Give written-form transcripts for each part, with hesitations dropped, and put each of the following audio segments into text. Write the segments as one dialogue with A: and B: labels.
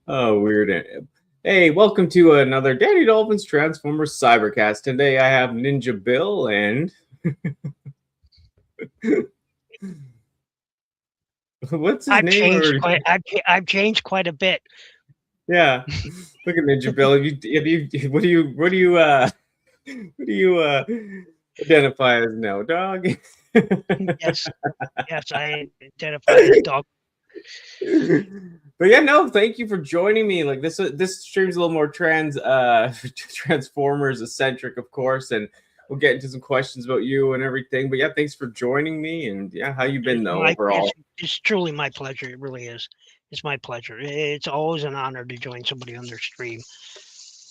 A: Oh, weird. Hey, welcome to another Danni Dolphin's Transformers Cybercast. Today I have Ninjabill and what's his
B: I've
A: name
B: changed
A: already?
B: quite. I've changed quite a bit.
A: Yeah, look at Ninjabill. What do you identify as now, dog?
B: Yes, yes, I identify as dog.
A: But yeah, no, thank you for joining me. Like this stream's a little more Transformers eccentric, of course, and we'll get into some questions about you and everything. But yeah, thanks for joining me. And yeah, how you been
B: It's
A: though
B: my.
A: overall?
B: It's truly my pleasure. It really is. It's my pleasure. It's always an honor to join somebody on their stream.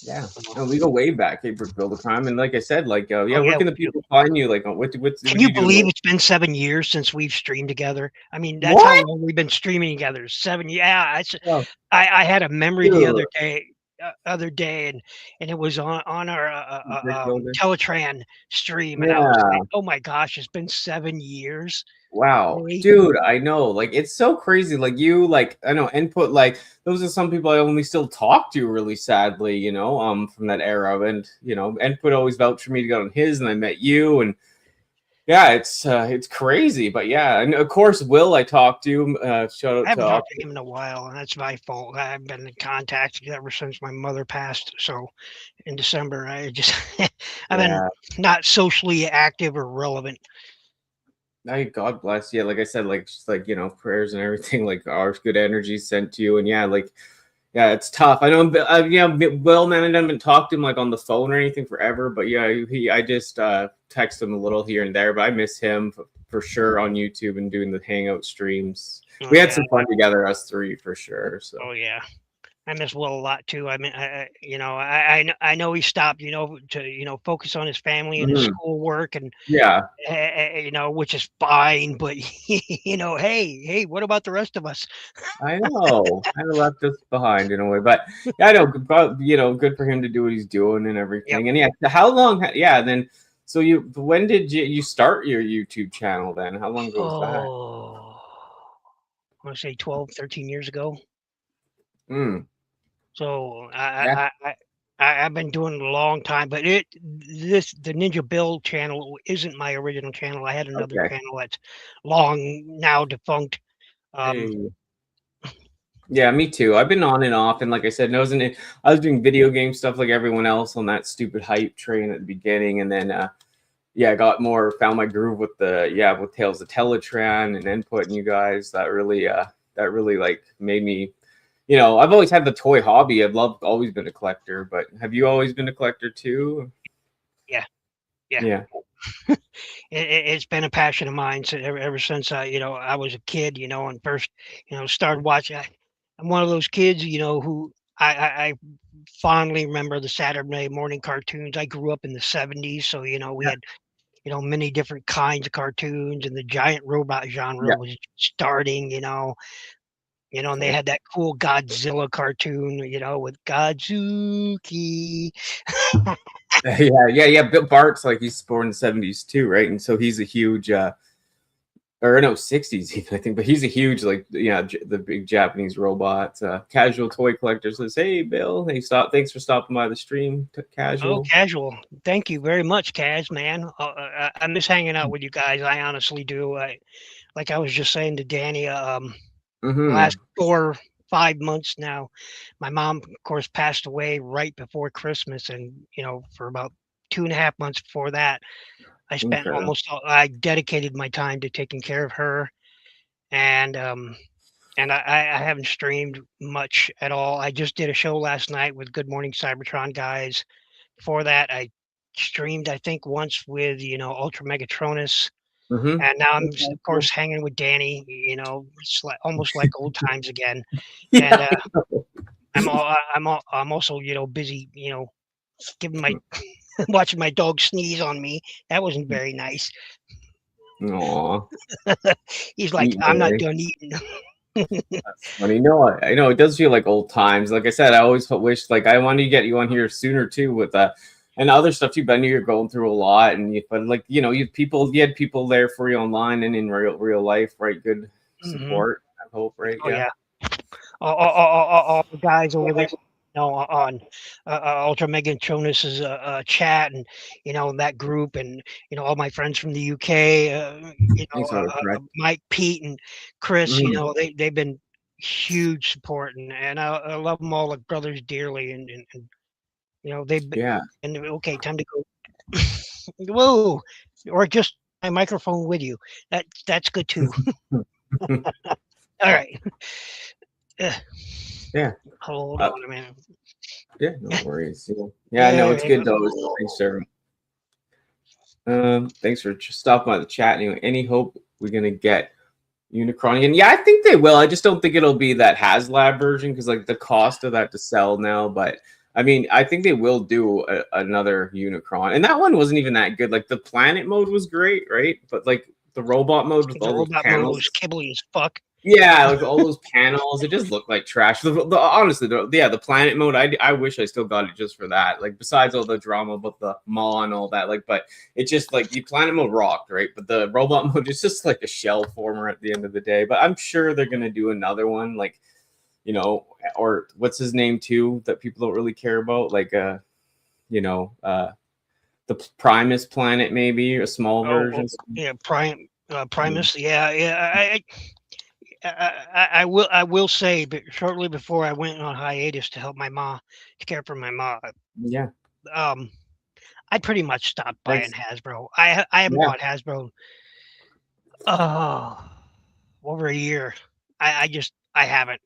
A: Yeah, no, we go way back, hey, for Build a Crime, and like I said, yeah,
B: Oh
A: where
B: yeah,
A: can the
B: we do.
A: people find you? Like, what
B: Can
A: do
B: you
A: you do?
B: believe it's been 7 years since we've streamed together? I mean, that's how
A: What?
B: long we've been streaming together. 7. Yeah,
A: Oh,
B: I had a memory the
A: dude,
B: other day, and it was on our
A: brick builder.
B: Teletran stream, and I was like,
A: Yeah.
B: "Oh my gosh, it's been 7 years,
A: Wow,
B: really?"
A: dude, I know. Like, it's so crazy. I know input. Like, those are some people I only still talk to. Really sadly, from that era. And input always vouched for me to go on his, and I met you, and yeah, it's crazy. But yeah, and of course, Will I talked to. Shout
B: I
A: out
B: haven't
A: to
B: talked to him in a while, and that's my fault. I haven't been in contact ever since my mother passed. So in December, I just I've been
A: yeah.
B: not socially active or relevant.
A: God bless. Yeah, like I said, like just like prayers and everything. Like our good energy sent to you, and yeah, like yeah, it's tough. I know. Yeah, Will, man, I haven't talked to him like on the phone or anything forever. But yeah, I just text him a little here and there. But I miss him for sure on YouTube and doing the hangout streams.
B: Oh
A: We had
B: yeah,
A: some fun together, us three, for sure. So
B: oh yeah. I miss Will a lot too. I mean, I know he stopped, to focus on his family and his
A: mhm.
B: schoolwork, and
A: Yeah,
B: which is fine. But hey, what about the rest of us?
A: I know. Kind of left us behind in a way, but yeah, I know. Good for him to do what he's doing and
B: Yep.
A: everything. And yeah, how long? Yeah, then. So when did you start your YouTube channel? Then how long ago was that?
B: Oh, I want to say 12, 13 years ago.
A: Mm,
B: So
A: yeah.
B: I've been doing it a long time, but the Ninja Bill channel isn't my original channel. I had another
A: Okay.
B: channel that's long now defunct. Um,
A: Hey. Yeah, me too. I've been on and off, and like I said, I was doing video game stuff like everyone else on that stupid hype train at the beginning, and then yeah, I got found my groove with with Tales of Teletran and Input and you guys. That really like made me. I've always had the toy hobby. Always been a collector, but have you always been a collector too?
B: yeah, yeah.
A: Yeah.
B: It's been a passion of mine ever since I was a kid, and first, started watching. I'm one of those kids, who I fondly remember the Saturday morning cartoons. I grew up in the '70s, so we
A: Yeah.
B: had many different kinds of cartoons, and the giant robot genre
A: Yeah.
B: was starting. And they
A: Cool.
B: had that cool Godzilla cartoon, with Godzuki.
A: Yeah. Bill Bart's like he's born in the '70s too, right? And so he's a huge or no, '60s even, I think, but he's a huge the big Japanese robot casual toy collector says, "Hey Bill, thanks for stopping by the stream,
B: Oh,
A: casual."
B: casual. Thank you very much, Kaz, man. I miss hanging out with you guys. I honestly do. Like I was just saying to Danny, the last
A: Mm-hmm.
B: 4, 5 months now, my mom, of course, passed away right before Christmas, and for about 2.5 months before that,
A: Okay.
B: I dedicated my time to taking care of her, and I haven't streamed much at all. I just did a show last night with Good Morning Cybertron guys. Before that, I streamed, I think, once with, Ultra Megatronus,
A: Mm-hmm.
B: and now I'm,
A: Okay,
B: of
A: cool.
B: course, hanging with Danny. It's like almost like old times again. And
A: Yeah.
B: I'm also, busy, giving my watching my dog sneeze on me. That wasn't very nice.
A: Aw.
B: He's like,
A: Eating
B: I'm not
A: away.
B: done eating.
A: That's funny. No, I know it does feel like old times. Like I said, I always wish like I wanted to get you on here sooner too with and other stuff too. But I knew you're going through a lot, but like you had people there for you online and in real life, right? Good
B: Hmm.
A: support. I hope, right?
B: Oh
A: Yeah.
B: yeah. all the guys over there, on Ultra Mega Tronus's chat, and that group, and all my friends from the UK,
A: Thanks for the correct.
B: Mike, Pete, and Chris.
A: Mhm.
B: They've been huge support, and I love them all like brothers dearly, and they've been,
A: Yeah.
B: and okay, time to go. Whoa, or just my microphone with you. That's good too. All right.
A: Yeah.
B: Hold on a minute.
A: Yeah, no worries. Yeah, no, it's good though. Thanks, sir. Thanks for stopping by the chat. Anyway, any hope we're gonna get Unicron again? Yeah, I think they will. I just don't think it'll be that HasLab version because like the cost of that to sell now. But I mean, I think they will do another Unicron, and that one wasn't even that good. Like the planet mode was great, right? But like the robot mode with
B: The
A: all those
B: robot mode
A: panels.
B: was kibbly as fuck.
A: Yeah, like all those panels, it just looked like trash. Honestly, the planet mode, I wish I still got it just for that. Like, besides all the drama about the maw and all that, like, but it just like the planet mode rocked, right? But the robot mode is just like a shell former at the end of the day. But I'm sure they're gonna do another one, like, or what's his name too that people don't really care about, like, the Primus planet, maybe a small version.
B: Yeah, Primus. Yeah. I will say, but shortly before I went on hiatus to help my mom, to care for my mom,
A: Yeah.
B: I pretty much stopped buying
A: Thanks.
B: Hasbro. I haven't
A: Yeah.
B: bought Hasbro over a year. I haven't.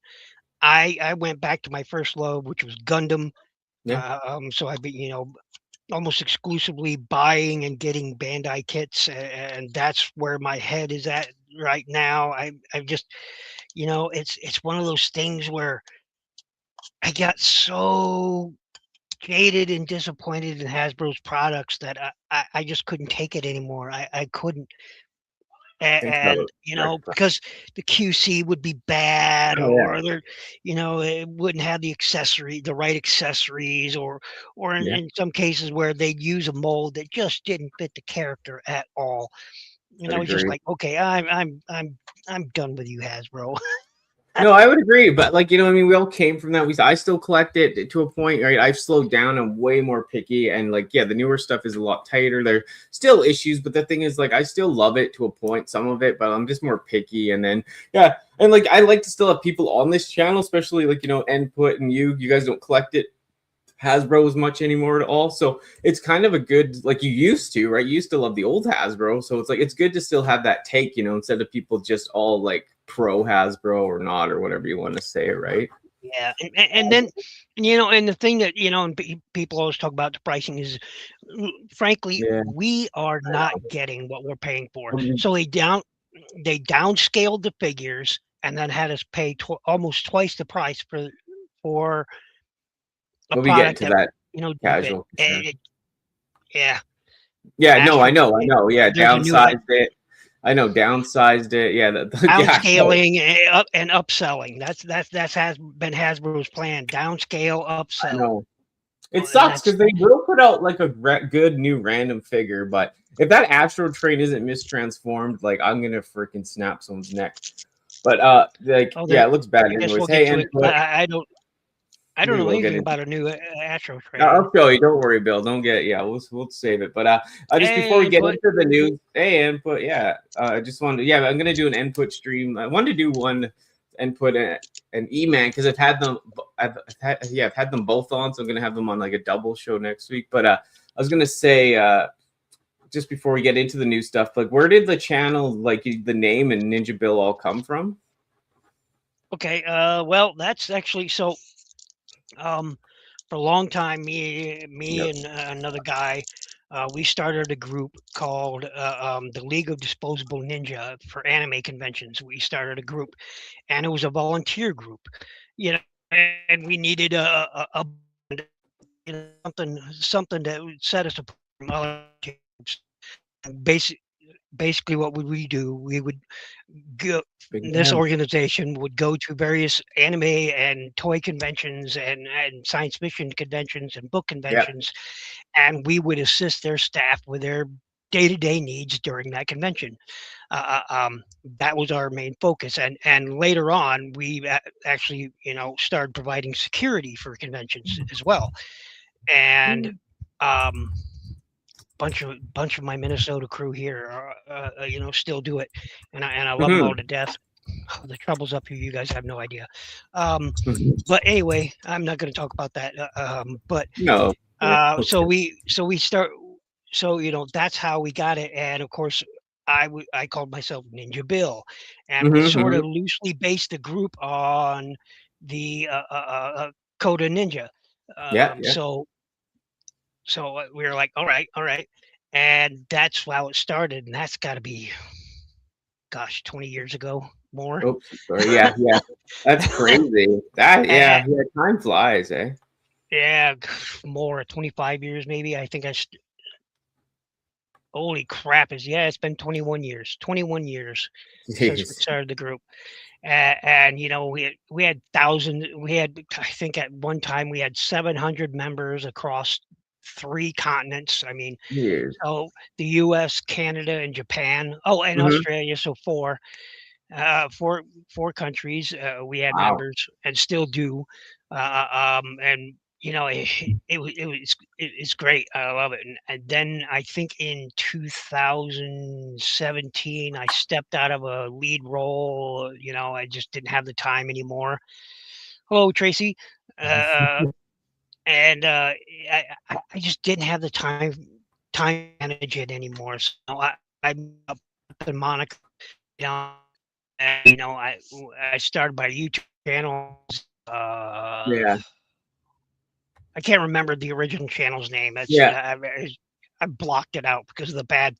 B: I went back to my first love, which was Gundam.
A: Yeah.
B: So I've been, almost exclusively buying and getting Bandai kits, and that's where my head is at right now. I've just, it's one of those things where I got so jaded and disappointed in Hasbro's products that I just couldn't take it anymore. I couldn't.
A: Thanks, brother.
B: And because the QC would be bad,
A: Oh, yeah.
B: or it wouldn't have the right accessories, or in some cases where they'd use a mold that just didn't fit the character at all. And I was just like, okay, I'm done with you, Hasbro.
A: No, I would agree, but like, I mean, we all came from that. I still collect it to a point, right? I've slowed down. I'm way more picky, and like, yeah, the newer stuff is a lot tighter. There are still issues, but the thing is, like, I still love it to a point, some of it, but I'm just more picky. And then, yeah, and like, I like to still have people on this channel, especially like, Input and you guys don't collect it Hasbro as much anymore at all. So it's kind of a good, like you used to, right? You used to love the old Hasbro. So it's like, it's good to still have that take, instead of people just all like pro Hasbro or not, or whatever you want to say, right?
B: Yeah. And then, and the thing that, and people always talk about the pricing is, frankly, we are not getting what we're paying for. So they downscaled the figures and then had us pay almost twice the price for a product that
A: casual.
B: Yeah.
A: No, I know. Yeah, downsized it. I know, downsized it. Yeah,
B: downscaling and upselling. That's been Hasbro's plan. Downscale, upsell.
A: I know. It sucks because they will put out like a good new random figure, but if that Astro Train isn't mistransformed, like I'm gonna freaking snap someone's neck. But it looks bad anyways. Hey,
B: I don't know anything about a new Astro Train.
A: No, I'll show you. Don't worry, Bill. Don't get we'll save it. But just before we get into the news, Input. I just wanted I'm gonna do an Input stream. I wanted to do one Input and E-Man because I've had them both on, so I'm gonna have them on like a double show next week. But I was gonna say just before we get into the new stuff, like where did the channel, like the name and Ninjabill all come from?
B: Okay, well that's actually so. For a long time, me and another guy, we started a group called the League of Disposable Ninja for anime conventions. We started a group, and it was a volunteer group, and we needed a something that would set us apart from other groups. Basically what would we do? We would go, this organization would go to various anime and toy conventions and science fiction conventions and book conventions, and we would assist their staff with their day-to-day needs during that convention. That was our main focus, and later on, we actually, started providing security for conventions as well. And um, bunch of my Minnesota crew here, still do it, and I love them all to death. The troubles up here, you guys have no idea. But anyway, I'm not going to talk about that. But
A: No.
B: so we start. So that's how we got it, and of course, I called myself Ninja Bill, and we sort of loosely based the group on the Coda Ninja.
A: Yeah.
B: So we were like, all right, and that's how it started, and that's got to be, gosh, 20 years ago, more.
A: Oops, sorry. Yeah. That's crazy.
B: Uh,
A: Time flies, eh?
B: yeah, more, 25 years maybe. I think holy crap, it's been 21 years. 21 years since we
A: Jeez.
B: started the group. And we had thousands. We had, I think, at one time we had 700 members across 3 continents. I mean,
A: Jeez.
B: so the US, Canada, and Japan. Oh, and Australia. So 4 countries we had
A: Wow.
B: members and still do. And it's great. I love it. And then I think in 2017 I stepped out of a lead role. I just didn't have the time anymore. Hello, Tracy. And I just didn't have the time to manage it anymore. So I'm up in Monaco, and I started my YouTube channel.
A: Yeah.
B: I can't remember the original channel's name. It's
A: Yeah.
B: I blocked it out because of the bad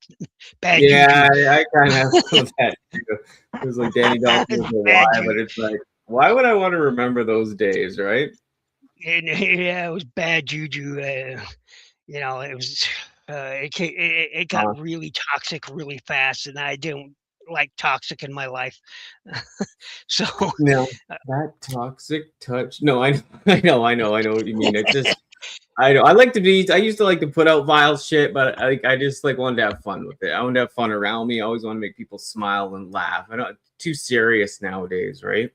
A: Yeah,
B: juju.
A: I kind of have some of that too. It was like Danni Dolphin was a
B: Bad
A: why, but
B: juju.
A: it's like, why would I want to remember those days, right?
B: And, yeah, it was bad juju. It was it got really toxic really fast, and I don't like toxic in my life. So
A: No, that toxic touch. No, I know what you mean. It's just, I know. I used to like to put out vile shit, but I just like wanted to have fun with it. I wanted to have fun around me. I always want to make people smile and laugh. I don't too serious nowadays, right?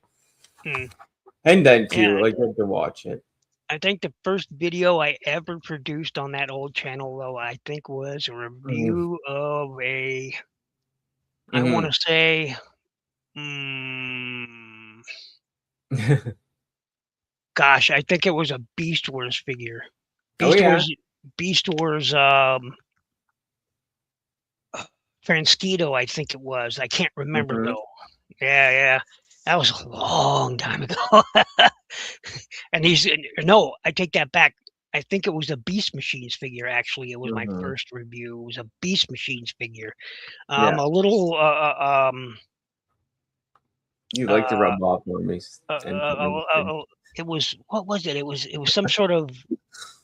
A: And then too,
B: yeah,
A: like you have to watch it.
B: I think the first video I ever produced on that old channel, though, I think was a review of I want to say, gosh, I think it was a Beast Wars figure. Beast Wars, Franskito, I think it was. I can't remember though. Yeah, that was a long time ago. And no, I take that back. I think it was a Beast Machines figure. Actually, it was my first review. It was a Beast Machines figure. A little.
A: You like to rub off on me.
B: It was, what was it? It was some sort of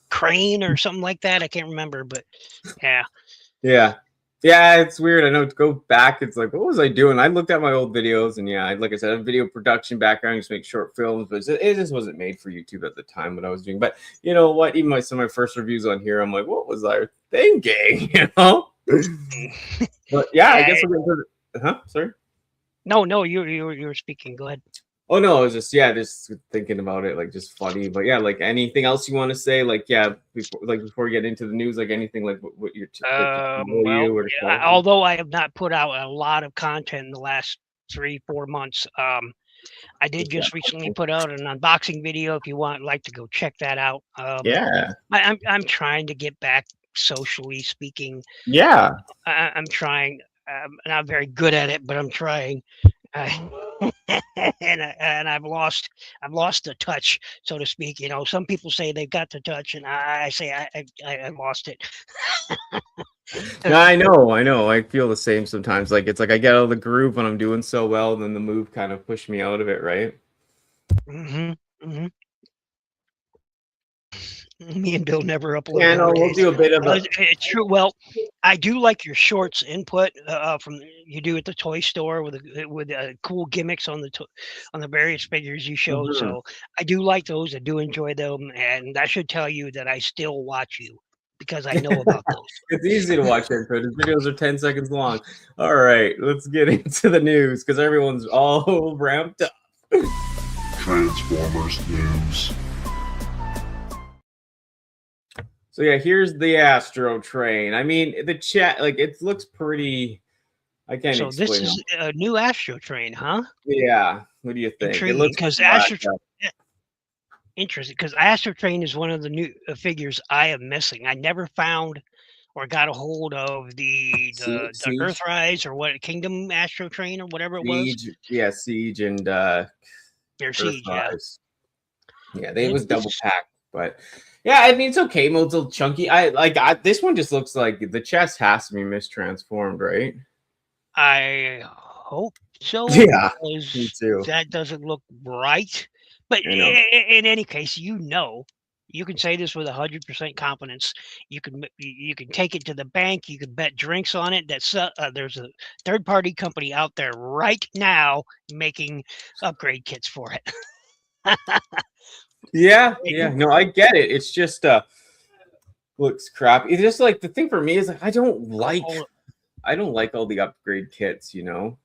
B: crane or something like that. I can't remember, but yeah.
A: Yeah, it's weird. I know, to go back, it's like, what was I doing? I looked at my old videos, and yeah, like I said, I have video production background. I used to make short films, but it just wasn't made for YouTube at the time when I was doing. But you know what? Even some of my first reviews on here, I'm like, what was I thinking? But yeah, I guess we're going to. Sorry.
B: No, you were speaking. Go ahead.
A: Oh no, I was just thinking about it, like just funny. But yeah, like anything else you want to say, like before we get into the news, like anything like what you're
B: although I have not put out a lot of content in the last 3-4 months, I did just recently put out an unboxing video. If you like to go check that out. I'm trying to get back, socially speaking.
A: Yeah,
B: I'm trying. I'm not very good at it, but I'm trying. And I've lost the touch, so to speak. Some people say they've got the touch, and I say I lost it.
A: I know. I feel the same sometimes. Like it's like I get out of the groove when I'm doing so well, then the move kind of pushed me out of it, right?
B: Me and Bill never upload.
A: Yeah, no, we'll do a bit of
B: it's true. Well, I do like your shorts input from you do at the toy store with cool gimmicks on the various figures you show. So I do like those. I do enjoy them, and that should tell you that I still watch you. because I know about those.
A: It's easy to watch intro. The videos are 10 seconds long. All right, let's get into the news because everyone's all ramped up.
C: Transformers news.
A: So yeah, here's the Astro Train. I mean, the chat, like, it looks pretty. I can't
B: So
A: explain
B: this is a new Astro Train, huh?
A: Yeah. What do you think? It
B: Intriguing,
A: looks
B: because interesting, because Astro Train is one of the new figures I am missing. I never found or got a hold of the
A: Siege,
B: Earthrise or what Kingdom Astro Train or whatever it was.
A: Siege, yeah, Siege and
B: Or Siege, yeah.
A: Earthrise. Yeah, it was double packed, but yeah, I mean it's okay. Mode's a little chunky. This one just looks like the chest has to be mistransformed, right?
B: I hope so.
A: Yeah,
B: because
A: me too.
B: that doesn't look right. But in any case, you can say this with 100% confidence. You can take it to the bank. You can bet drinks on it. That there's a third-party company out there right now making upgrade kits for it.
A: Yeah. No, I get it. It's just looks crappy. It's just like the thing for me is like I don't like all the upgrade kits, you know.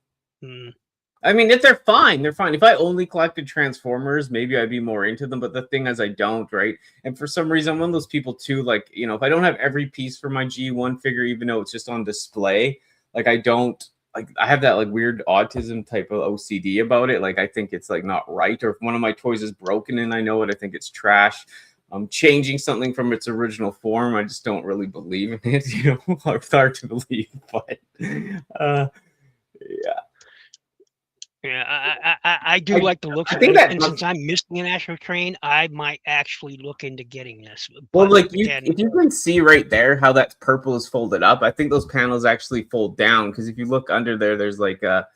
A: I mean, if they're fine, they're fine. If I only collected Transformers, maybe I'd be more into them. But the thing is, I don't, right? And for some reason, I'm one of those people too. Like, you know, if I don't have every piece for my G1 figure, even though it's just on display, like I don't like. I have that like weird autism type of OCD about it. Like I think it's like not right. Or if one of my toys is broken and I know it, I think it's trash. Changing something from its original form, I just don't really believe in it. You know, it's hard to believe, but yeah.
B: Yeah, I do like the looks of it. And since I'm missing an Astro Train, I might actually look into getting this.
A: Well, like if you can see right there how that purple is folded up, I think those panels actually fold down because if you look under there, there's like a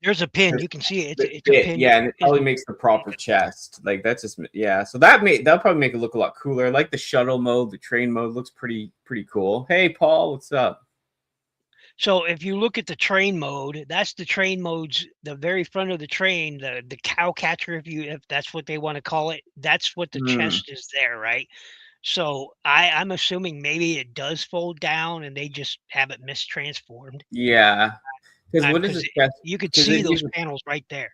B: there's a pin. You can see it. It's a pin.
A: Yeah, and it probably makes the proper chest. Like that's just So that'll probably make it look a lot cooler. I like the shuttle mode, the train mode looks pretty cool. Hey, Paul, what's up?
B: So if you look at the train mode, that's the train modes, the very front of the train, the cow catcher, if that's what they want to call it, that's what the chest is there, right? So I'm assuming maybe it does fold down and they just have it mistransformed.
A: Yeah, because what is the chest?
B: You could see those panels right there.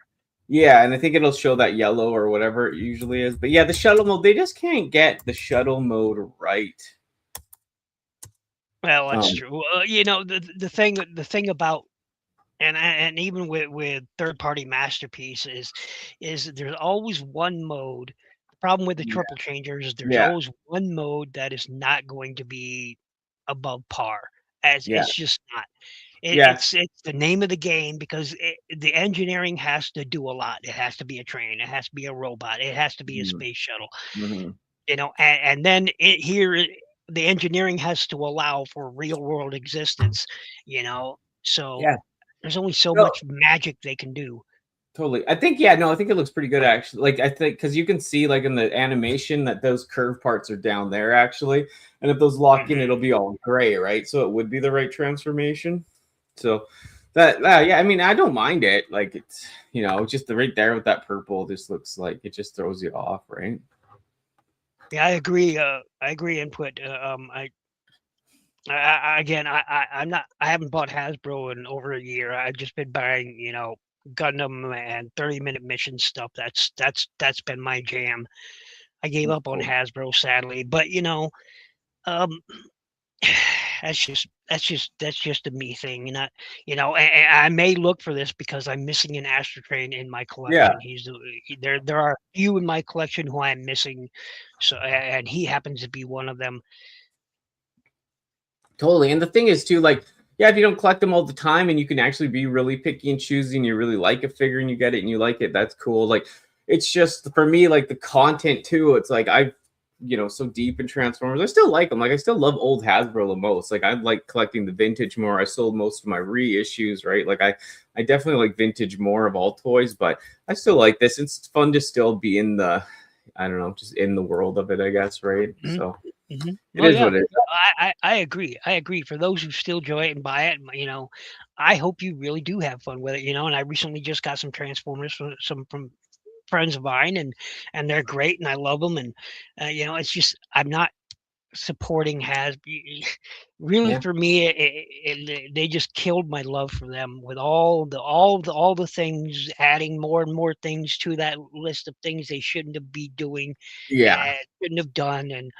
A: Yeah, and I think it'll show that yellow or whatever it usually is. But yeah, the shuttle mode, they just can't get the shuttle mode right.
B: Well, that's true. You know, the thing about and even with third-party masterpieces is there's always one mode. The problem with the triple changers is there's always one mode that is not going to be above par. It's just not. It's the name of the game because the engineering has to do a lot. It has to be a train. It has to be a robot. It has to be a space shuttle. You know, and then the engineering has to allow for real world existence, you know. So there's only so much magic they can do.
A: Totally. I think I think it looks pretty good actually. Like I think because you can see like in the animation that those curved parts are down there actually, and if those lock in, it'll be all gray, right? So it would be the right transformation. So that I mean I don't mind it. Like it's just right there with that purple just looks like it just throws you off, right?
B: Yeah, I agree. Input. I haven't bought Hasbro in over a year. I've just been buying, Gundam and 30-minute mission stuff. That's been my jam. I gave up on Hasbro sadly, but that's just a me thing, and I may look for this because I'm missing an Astro Train in my collection. There are a few in my collection who I'm missing, so and he happens to be one of them.
A: Totally, and the thing is too, like, if you don't collect them all the time, and you can actually be really picky and choosy, and you really like a figure and you get it and you like it, that's cool. Like, it's just for me, like the content too. It's like I've so deep in Transformers. I still like them. Like I still love old Hasbro the most. Like I like collecting the vintage more. I sold most of my reissues, right? Like I definitely like vintage more of all toys, but I still like this. It's fun to still be in the, I don't know, just in the world of it, I guess, right? So it is what it is.
B: I agree. For those who still enjoy it and buy it, I hope you really do have fun with it. And I recently just got some Transformers from friends of mine, and they're great, and I love them. And it's just I'm not supporting really
A: Yeah.
B: for me, they just killed my love for them with all the things, adding more and more things to that list of things they shouldn't have been doing,
A: Yeah.
B: shouldn't have done, and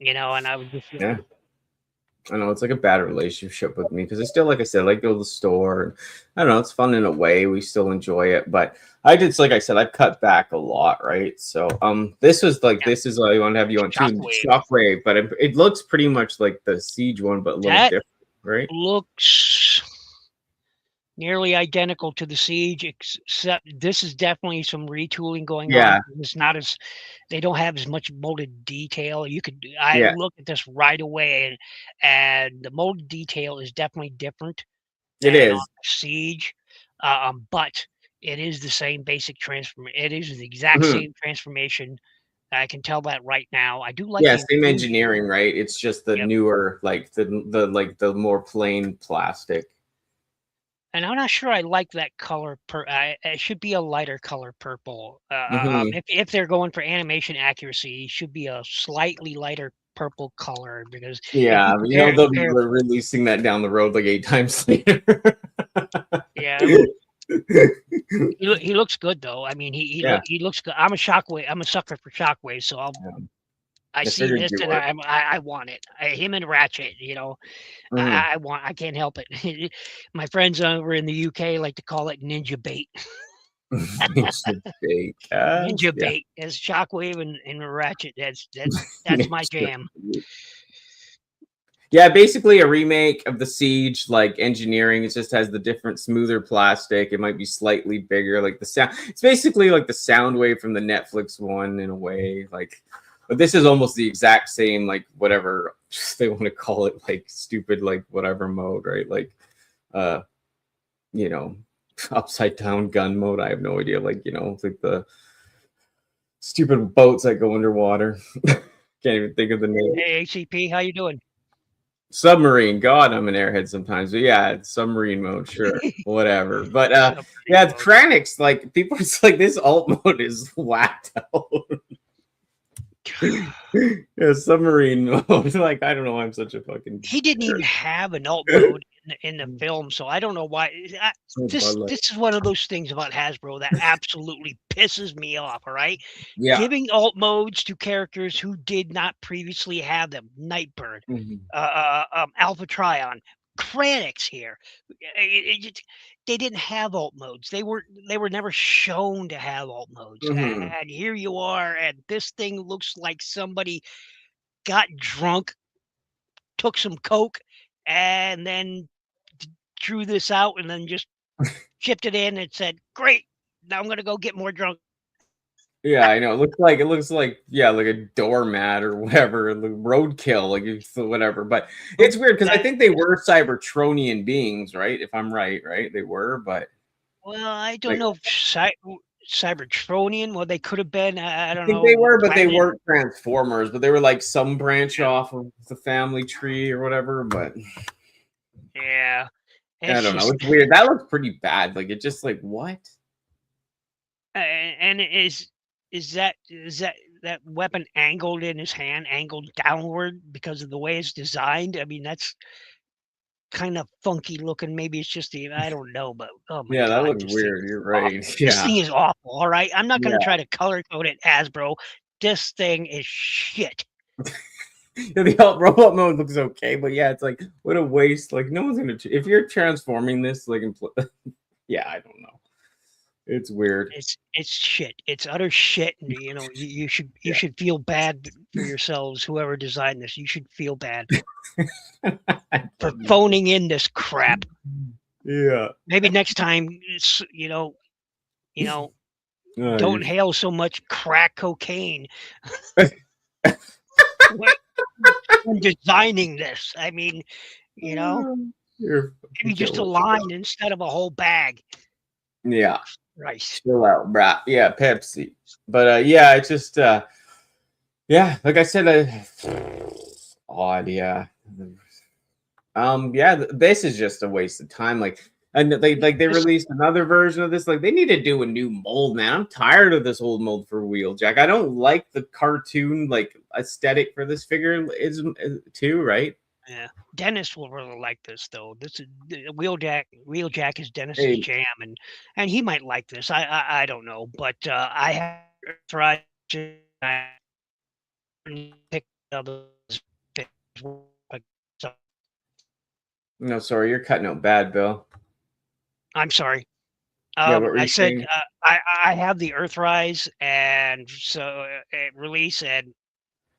B: and I was just
A: Yeah. I know it's like a bad relationship with me because it's still, like I said, I like go to the store. And I don't know, it's fun in a way. We still enjoy it, but I did, like I said, I've cut back a lot, right? So, this was like
B: yeah,
A: this is what I want to have you on too,
B: Shockwave.
A: Shockwave, but it looks pretty much like the Siege one, but a little
B: That
A: different, right?
B: looks nearly identical to the Siege, except this is definitely some retooling going on.
A: Yeah,
B: It's not as they don't have as much molded detail. I
A: yeah,
B: look at this right away, and the molded detail is definitely different
A: it
B: than on
A: is.
B: Siege, but it is the same basic transform. It is the exact
A: Mhm.
B: same transformation. I can tell that right now. I do like
A: Yeah,
B: the
A: same
B: improved.
A: engineering, right? It's just the
B: Yep.
A: newer, like the more plain plastic.
B: And I'm not sure I like that color. It should be a lighter color purple.
A: Hmm.
B: If they're going for animation accuracy, it should be a slightly lighter purple color because if you
A: Yeah, but they'll be
B: compare,
A: releasing that down the road like 8 times later.
B: yeah, he looks good though. I mean,
A: Yeah,
B: he looks good. I'm a sucker for Shockwave, so
A: yeah,
B: I
A: I
B: see
A: figured
B: this
A: you
B: and
A: would.
B: I want it. Him and Ratchet,
A: Mhm.
B: I can't help it. My friends over in the UK like to call it ninja bait.
A: Nature bait cast,
B: Ninja
A: yeah.
B: bait as Shockwave and Ratchet. That's my
A: Nature
B: jam.
A: bait. Yeah, basically a remake of the Siege, like engineering. It just has the different, smoother plastic. It might be slightly bigger, like the sound. It's basically like the sound wave from the Netflix one in a way. Like, but this is almost the exact same, like whatever they want to call it, like stupid, like whatever mode, right? Like, uh, you know, upside down gun mode. I have no idea. Like, it's like the stupid boats that go underwater. Can't even think of the name.
B: Hey, ACP, how you doing?
A: Submarine. God, I'm an airhead sometimes. But yeah, it's submarine mode, sure. Whatever. But
B: Submarine
A: yeah, it's
B: mode.
A: Kranix, like people it's like this alt mode is whacked out. Yeah, submarine mode. Like, I don't know why I'm such a fucking
B: He didn't even
A: nerd.
B: have an alt mode in the film, so I don't know why.
A: So Bud Light.
B: This is one of those things about Hasbro that absolutely pisses me off. All right,
A: Yeah.
B: giving alt modes to characters who did not previously have them. Nightbird,
A: Mhm.
B: Alpha Trion, Kranix here. They didn't have alt modes. They were never shown to have alt modes.
A: Mhm.
B: And here you are, and this thing looks like somebody got drunk, took some coke, and then drew this out, and then just shipped it in and said, "Great, now I'm gonna go get more drunk."
A: Yeah, I know. It looks like yeah, like a doormat or whatever, like roadkill, like whatever. But it's weird because I
B: That
A: think they were Cybertronian beings, right? If I'm right, right? They were, but
B: well, I don't
A: like
B: know if Cybertronian. Well, they could have been. I
A: I
B: don't
A: think
B: know
A: they
B: what
A: were, but they
B: planet.
A: weren't Transformers, but they were like some branch
B: Yeah,
A: off of the family tree or whatever. But
B: yeah.
A: I
B: It's
A: don't know.
B: just,
A: It's weird. That looks pretty bad. Like it just like what?
B: and is that weapon angled in his hand, angled downward because of the way it's designed? I mean, that's kind of funky looking. Maybe it's just the I don't know, but oh my
A: Yeah, that
B: god,
A: looks weird. You're
B: awful.
A: right.
B: This
A: Yeah.
B: thing is awful. All right, I'm not gonna
A: Yeah.
B: try to color code it, Hasbro. This thing is shit.
A: Yeah, the alt robot mode looks okay, but yeah, it's like what a waste. Like no one's gonna if you're transforming this, like yeah, I don't know. It's weird.
B: It's shit. It's utter shit. And you
A: Yeah.
B: should feel bad for yourselves. Whoever designed this, you should feel bad
A: I
B: for
A: love you.
B: phoning in this crap.
A: Yeah.
B: Maybe next time, you know,
A: Oh,
B: don't inhale so much crack cocaine when when designing this. I mean, you know,
A: you're fucking
B: maybe just a
A: killing.
B: line instead of a whole bag.
A: Yeah.
B: Right.
A: Chill out, brah. Yeah, Pepsi. But yeah, it's just yeah, like I said, odd, yeah. Yeah, this is just a waste of time. Like And they
B: This-
A: released another version of this. Like they need to do a new mold, man. I'm tired of this old mold for Wheeljack. I don't like the cartoon like aesthetic for this figure is too, right?
B: Yeah, Dennis will really like this though. This is Wheeljack. Wheeljack is Dennis's
A: Hey,
B: jam, and he might like this. I don't know, but I have tried to pick other. So
A: no, sorry, you're cutting out bad, Bill.
B: I'm sorry.
A: Yeah, what were
B: I
A: you
B: said
A: saying?
B: I have the Earthrise, and so release, and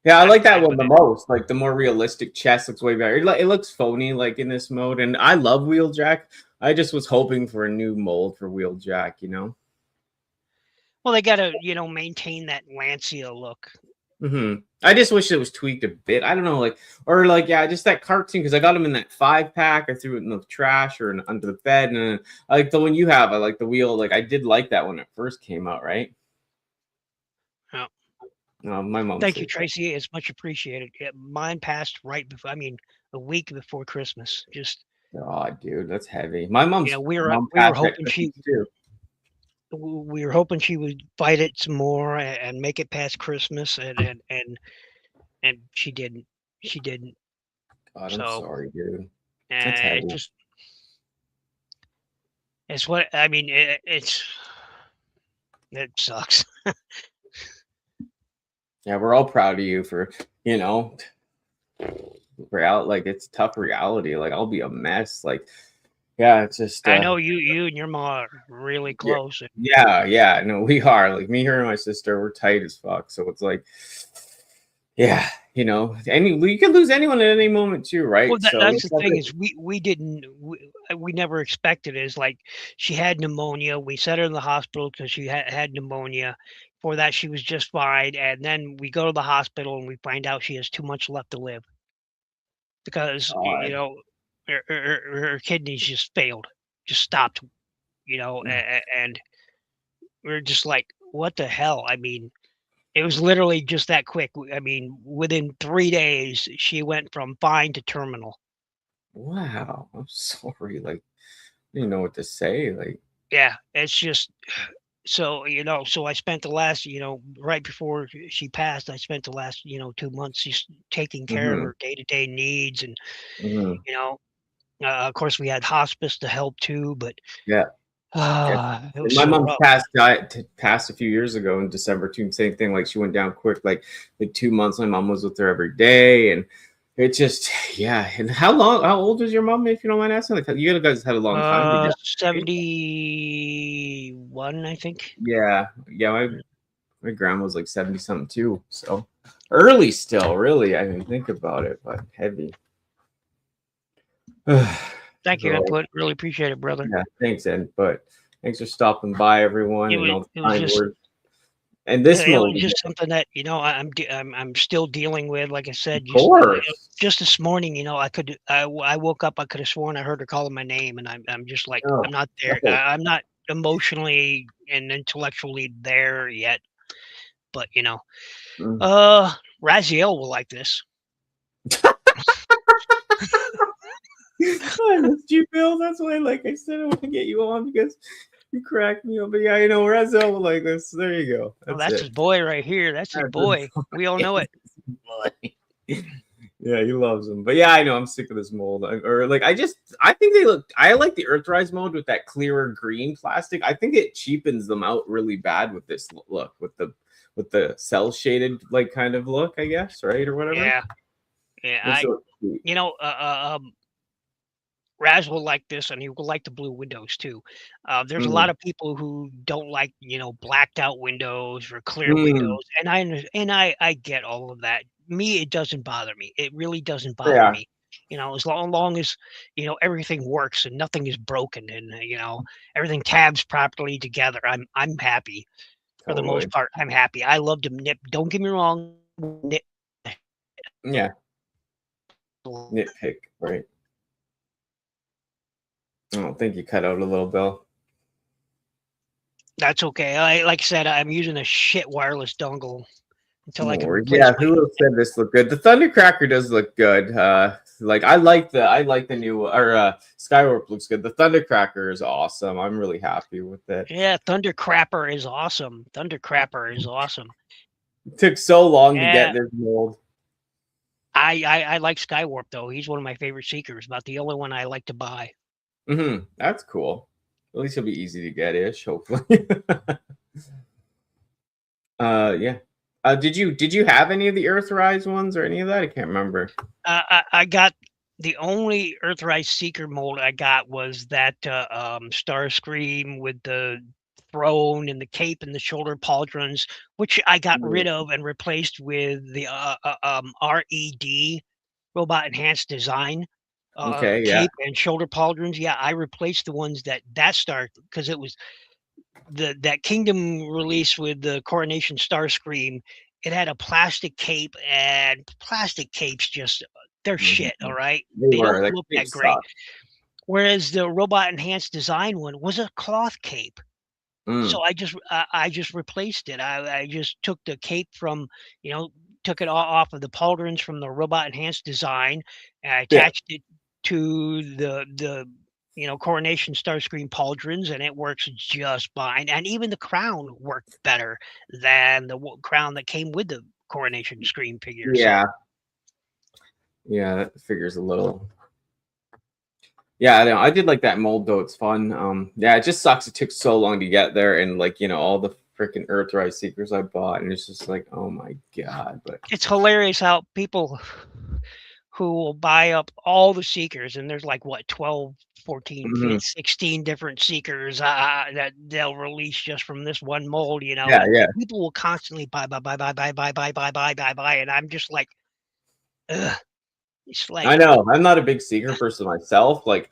A: Yeah, I
B: I'm
A: like that
B: fine
A: one
B: with
A: the
B: it.
A: most. Like the more realistic chest looks way better. It looks phony like in this mode, and I love Wheeljack. I just was hoping for a new mold for Wheeljack, you know.
B: Well, they gotta maintain that Lancia look.
A: I just wish it was tweaked a bit. I don't know, like or like yeah, just that cartoon because I got them in that 5-pack. I threw it in the trash or under the bed, and I like the one you have. I like the wheel. Like I did like that when it first came out, right?
B: Yeah.
A: My mom
B: Thank you,
A: said,
B: Tracy. It's much appreciated. Yeah, mine passed right before. I mean, a week before Christmas. Just
A: "Oh, dude, that's heavy." My mom's
B: we
A: mom
B: were
A: passed at
B: hoping
A: Christmas too.
B: we were hoping she would fight it some more and make it past Christmas, and she didn't. She didn't.
A: God, I'm
B: So
A: sorry, dude. That's heavy.
B: it just it's what I mean. It sucks.
A: Yeah, we're all proud of you for like it's tough reality. Like I'll be a mess. Like yeah, it's just
B: I know you and your mom are really
A: yeah,
B: close. And
A: yeah. No, we are like me, her, and my sister. We're tight as fuck. So it's like, yeah, we could lose anyone at any moment too,
B: well,
A: right? So
B: that's
A: it's
B: the
A: not
B: thing
A: that,
B: is we never expected it. Is like she had pneumonia. We set her in the hospital because she had pneumonia. For that, she was just fine, and then we go to the hospital and we find out she has too much left to live because
A: God.
B: her kidneys just failed, just stopped.
A: Mm.
B: And we're just like, what the hell? I mean, it was literally just that quick. I mean, within 3 days, she went from fine to terminal.
A: Wow, I'm sorry. Like, I didn't know what to say. Like,
B: Yeah, it's just so so I spent the last right before she passed, I spent the last 2 months just taking care of
A: hmm
B: her day-to-day needs, and
A: hmm
B: you know of course we had hospice to help too, but
A: yeah.
B: it was
A: My
B: so
A: mom's
B: rough.
A: passed a few years ago in December too. Same thing. Like she went down quick. Like 2 months. My mom was with her every day, and it just yeah. And how old was your mom? If you don't mind asking, like you guys had a long time together. Right?
B: 71, I think.
A: Yeah. My grandma was like 70 something too. So early still, really. I didn't think about it, but heavy.
B: Thank you,
A: So
B: input. Really appreciate it, brother.
A: yeah, thanks, Ed. But thanks for stopping by, everyone, and all
B: It
A: the
B: was
A: kind
B: just
A: words. And this
B: it was
A: mold,
B: just something that I'm still dealing with. Like I
A: of
B: said,
A: course.
B: just this morning, I woke up, I could have sworn I heard her calling my name, and I'm just like
A: Oh,
B: I'm not there.
A: no.
B: I'm not emotionally and intellectually there yet. But
A: Mm.
B: Raziel will like this.
A: I missed you, Bill. That's why, like I said, I want to get you on because you cracked me up. But yeah, Razel will like this. There you go.
B: Oh,
A: That's
B: that's
A: it.
B: his boy right here. That's his
A: That's
B: boy. We all know it.
A: boy. Yeah, he loves them. But yeah, I know I'm sick of this mold. I think they look. I like the Earthrise mode with that clearer green plastic. I think it cheapens them out really bad with this look, with the cell shaded like kind of look, I guess, right or whatever.
B: Yeah, yeah.
A: It's so cute.
B: Raz will like this, and he will like the blue windows too. There's a lot
A: Mm.
B: of people who don't like, blacked out windows or clear
A: Mm.
B: windows, and I get all of that. Me, it doesn't bother me. It really doesn't bother
A: Yeah,
B: me. As long as everything works and nothing is broken, and everything tabs properly together, I'm happy for the most
A: totally.
B: part. I'm happy. I love to nip. Don't get me wrong. Nip.
A: Yeah, nitpick, right? I don't think you cut out a little, Bill.
B: That's okay. Like I said, I'm using a shit wireless dongle until
A: No
B: I can
A: worries.
B: replace
A: Yeah,
B: my.
A: who else said this looked good? The Thundercracker does look good. Like I like the new or Skywarp looks good. The Thundercracker is awesome. I'm really happy with it.
B: Yeah, Thundercrapper is awesome. Thundercrapper is awesome.
A: It took so long to
B: Yeah,
A: get this mold.
B: I like Skywarp though. He's one of my favorite Seekers. About the only one I like to buy.
A: That's cool. At least he'll be easy to get ish, hopefully. Yeah. Did you have any of the Earthrise ones or any of that? I can't remember.
B: I got the only Earthrise Seeker mold I got was that Starscream with the throne and the cape and the shoulder pauldrons, which I got rid of and replaced with the RED Robot Enhanced Design
A: Okay, yeah.
B: cape and shoulder pauldrons. Yeah, I replaced the ones that star because it was that Kingdom release with the Coronation Starscream. It had a plastic cape, and plastic capes just they're shit. All right,
A: They
B: don't
A: were. That
B: look
A: cape
B: that great.
A: sucked.
B: Whereas the Robot Enhanced Design one was a cloth cape. So
A: Mm.
B: I just replaced it. I just took the cape from, took it off of the pauldrons from the Robot Enhanced Design, and I
A: Yeah.
B: attached it to the Coronation Starscream pauldrons, and it works just fine. And even the crown worked better than the crown that came with the Coronation Scream figure.
A: Yeah.
B: So
A: Yeah, that figure's a little. Yeah, I know. I did like that mold though. It's fun. Yeah, it just sucks. It took so long to get there, and like all the freaking Earthrise Seekers I bought, and it's just like, oh my god. But
B: it's hilarious how people who will buy up all the Seekers, and there's like what 12, 14, 15, 16 different Seekers that they'll release just from this one mold,
A: yeah,
B: and
A: yeah.
B: people will constantly buy, and I'm just like, ugh. It's like,
A: I know. I'm not a big Seeker person myself. Like,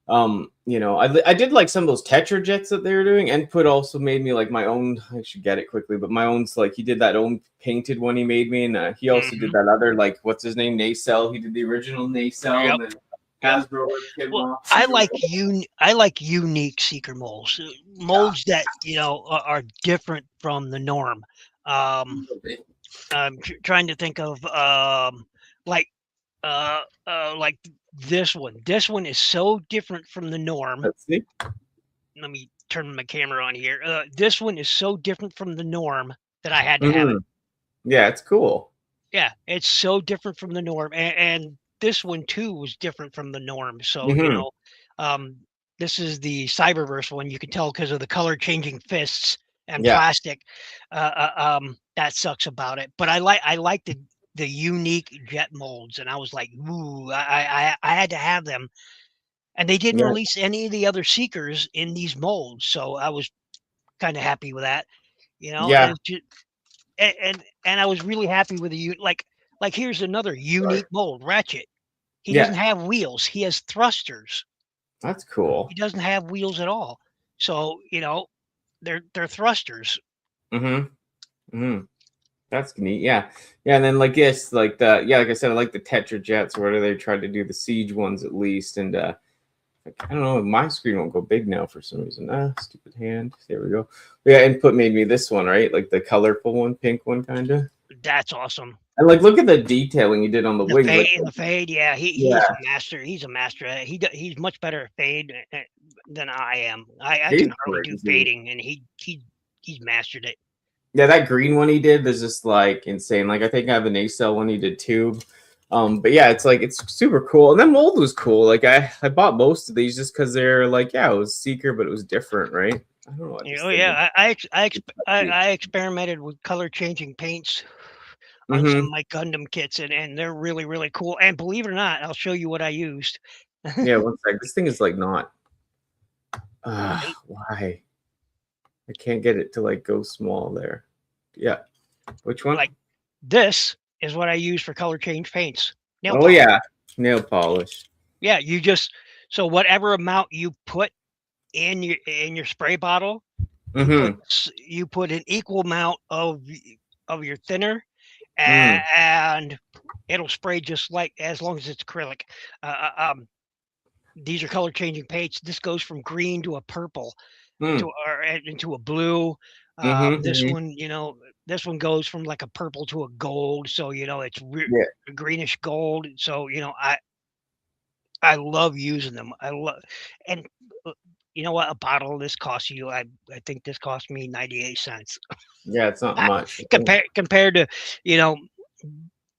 A: I did like some of those Tetra jets that they were doing. Input also made me like my own. I should get it quickly, but my own's like he did that own painted one he made me, and he also did that other like what's his name Nacelle. He did the original Nacelle,
B: yep.
A: and then Hasbro ripped him
B: Well,
A: off.
B: I like unique Seeker molds, molds that are different from the norm. I'm trying to think of like like this one. This one is so different from the norm.
A: Let's see.
B: Let me turn my camera on here. This one is so different from the norm that I had to have it.
A: Yeah, it's cool.
B: Yeah, it's so different from the norm, and this one too was different from the norm. So um, this is the Cyberverse one. You can tell because of the color changing fists and
A: Yeah.
B: plastic. That sucks about it. But I like the unique jet molds, and I was like, ooh, I had to have them. And they didn't
A: Yeah.
B: release any of the other Seekers in these molds, so I was kind of happy with that.
A: Yeah.
B: And just, and I was really happy with the like here's another unique mold, Ratchet. He doesn't
A: Yeah.
B: have wheels. He has thrusters.
A: That's cool.
B: He doesn't have wheels at all. So, they're thrusters.
A: That's neat. Yeah. Yeah. And then like this, like like I said, I like the Tetra Jets, where they tried to do the Siege ones at least. And I don't know, my screen won't go big now for some reason. Stupid hand. There we go. Yeah, Input made me this one, right? Like the colorful one, pink one, kind of.
B: That's awesome.
A: And like, look at the detailing he did on the wings.
B: The fade, yeah, he's a master. He's a master. He's much better at fade than I am. I can hardly do fading, and he's mastered it.
A: Yeah, that green one he did was just like insane. Like I think I have a nacelle one he did too. But yeah, it's like it's super cool. And then mold was cool. Like I bought most of these just because they're like, yeah, it was Seeker, but it was different, right? I don't know.
B: Oh yeah, I experimented with color changing paints on some of my Gundam kits, and they're really, really cool. And believe it or not, I'll show you what I used.
A: Yeah, one sec. This thing is like not. Why? I can't get it to like go small there. Yeah. Which one?
B: Like this is what I use for color change paints.
A: Nail polish. Yeah, nail polish.
B: Yeah, so whatever amount you put in your spray bottle, you put an equal amount of your thinner, and it'll spray just like as long as it's acrylic. These are color changing paints. This goes from green to a purple, into a blue. This one, this one goes from like a purple to a gold. So it's greenish gold. So I love using them. I love, and you know what? A bottle of this costs you. I think this cost me 98 cents.
A: Yeah, it's not
B: I-
A: much.
B: compared to, you know,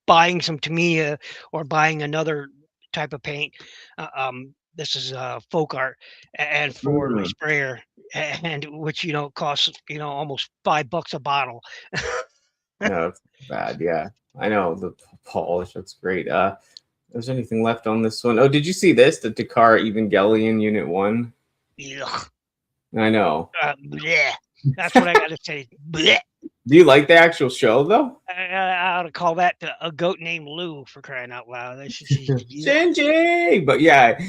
B: buying some Tamiya or buying another type of paint. This is folk art, and for my
A: Mm,
B: sprayer, and which costs almost $5 a bottle.
A: no, it's bad. Yeah, I know the polish. That's great. If there's anything left on this one? Oh, did you see this? The Takara Evangelion Unit 1?
B: Ugh,
A: I know.
B: bleh. That's what I got to say. Bleh.
A: Do you like the actual show though?
B: I ought to call that a goat named Lou, for crying out loud. That's just, ugh.
A: Shinji! But yeah,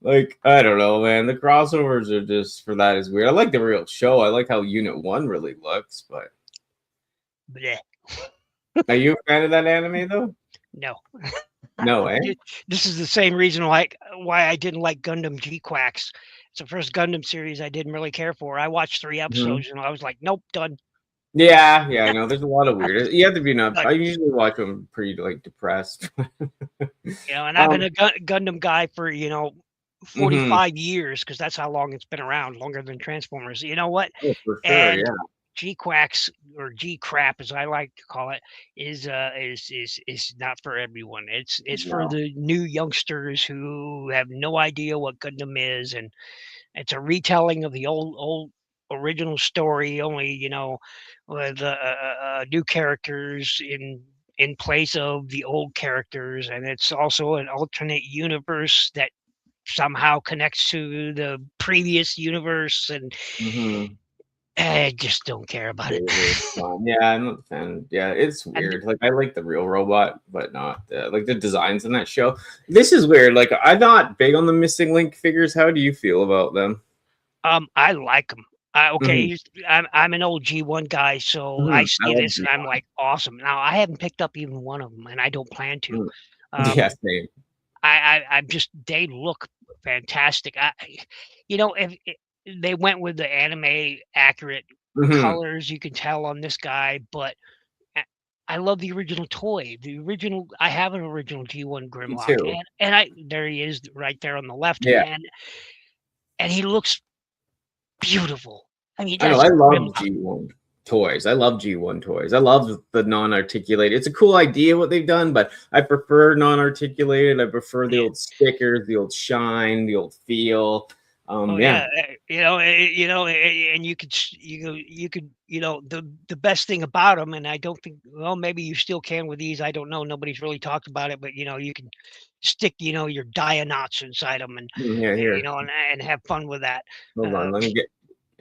A: like, I don't know, man. The crossovers are just for that is weird. I like the real show. I like how Unit 1 really looks, but
B: Bleh.
A: are you a fan of that anime though?
B: No.
A: No, eh?
B: This is the same reason why I didn't like Gundam G-Quacks. It's the first Gundam series I didn't really care for. I watched 3
A: Mhm.
B: episodes and I was like, "Nope, done."
A: Yeah, I know. There's a lot of weird. You have to be not.
B: Done.
A: I usually watch them pretty like depressed.
B: And I've been a Gundam guy for,
A: Mhm.
B: 45 years because that's how long it's been around, longer than Transformers. You know what?
A: Oh, for sure,
B: And
A: yeah.
B: G-Quacks, or G-Crap as I like to call it, is not for everyone. It's for
A: No.
B: the new youngsters who have no idea what Gundam is, and it's a retelling of the old original story, only with new characters in place of the old characters, and it's also an alternate universe that somehow connects to the previous universe, and
A: Mhm.
B: I just don't care about it.
A: It's fun. Yeah, I'm not a fan. Yeah, it's
B: And
A: weird. Like I like the real robot, but not like the designs in that show. This is weird. Like I'm not big on the missing link figures. How do you feel about them?
B: I like them.
A: Mhm,
B: Okay, I'm an old G1 guy, so I
A: mhm. I
B: see
A: love
B: this and I'm
A: G1.
B: like, awesome. Now I haven't picked up even one of them, and I don't plan to.
A: Mm. Yeah,
B: Um,
A: same.
B: I'm just, they look fantastic. If they went with the anime accurate
A: Mhm.
B: colors, you can tell on this guy, but I I love the original toy. The original, I have an original G1
A: Me
B: Grimlock,
A: too.
B: and I there he is right there on the left,
A: Yeah,
B: and he looks beautiful. I mean,
A: I know.
B: that's
A: I love
B: Grimlock.
A: G1 toys. I love G1 toys. I love the non-articulated. It's a cool idea what they've done, but I prefer non-articulated. I prefer the
B: Yeah.
A: old stickers, the old shine, the old feel.
B: Oh
A: Yeah.
B: yeah, and you could the best thing about them, and I don't think, well, maybe you still can with these. I don't know. Nobody's really talked about it, but you can stick your Dionauts inside them, and
A: Yeah, here.
B: and have fun with that.
A: Hold
B: Uh,
A: on, let me get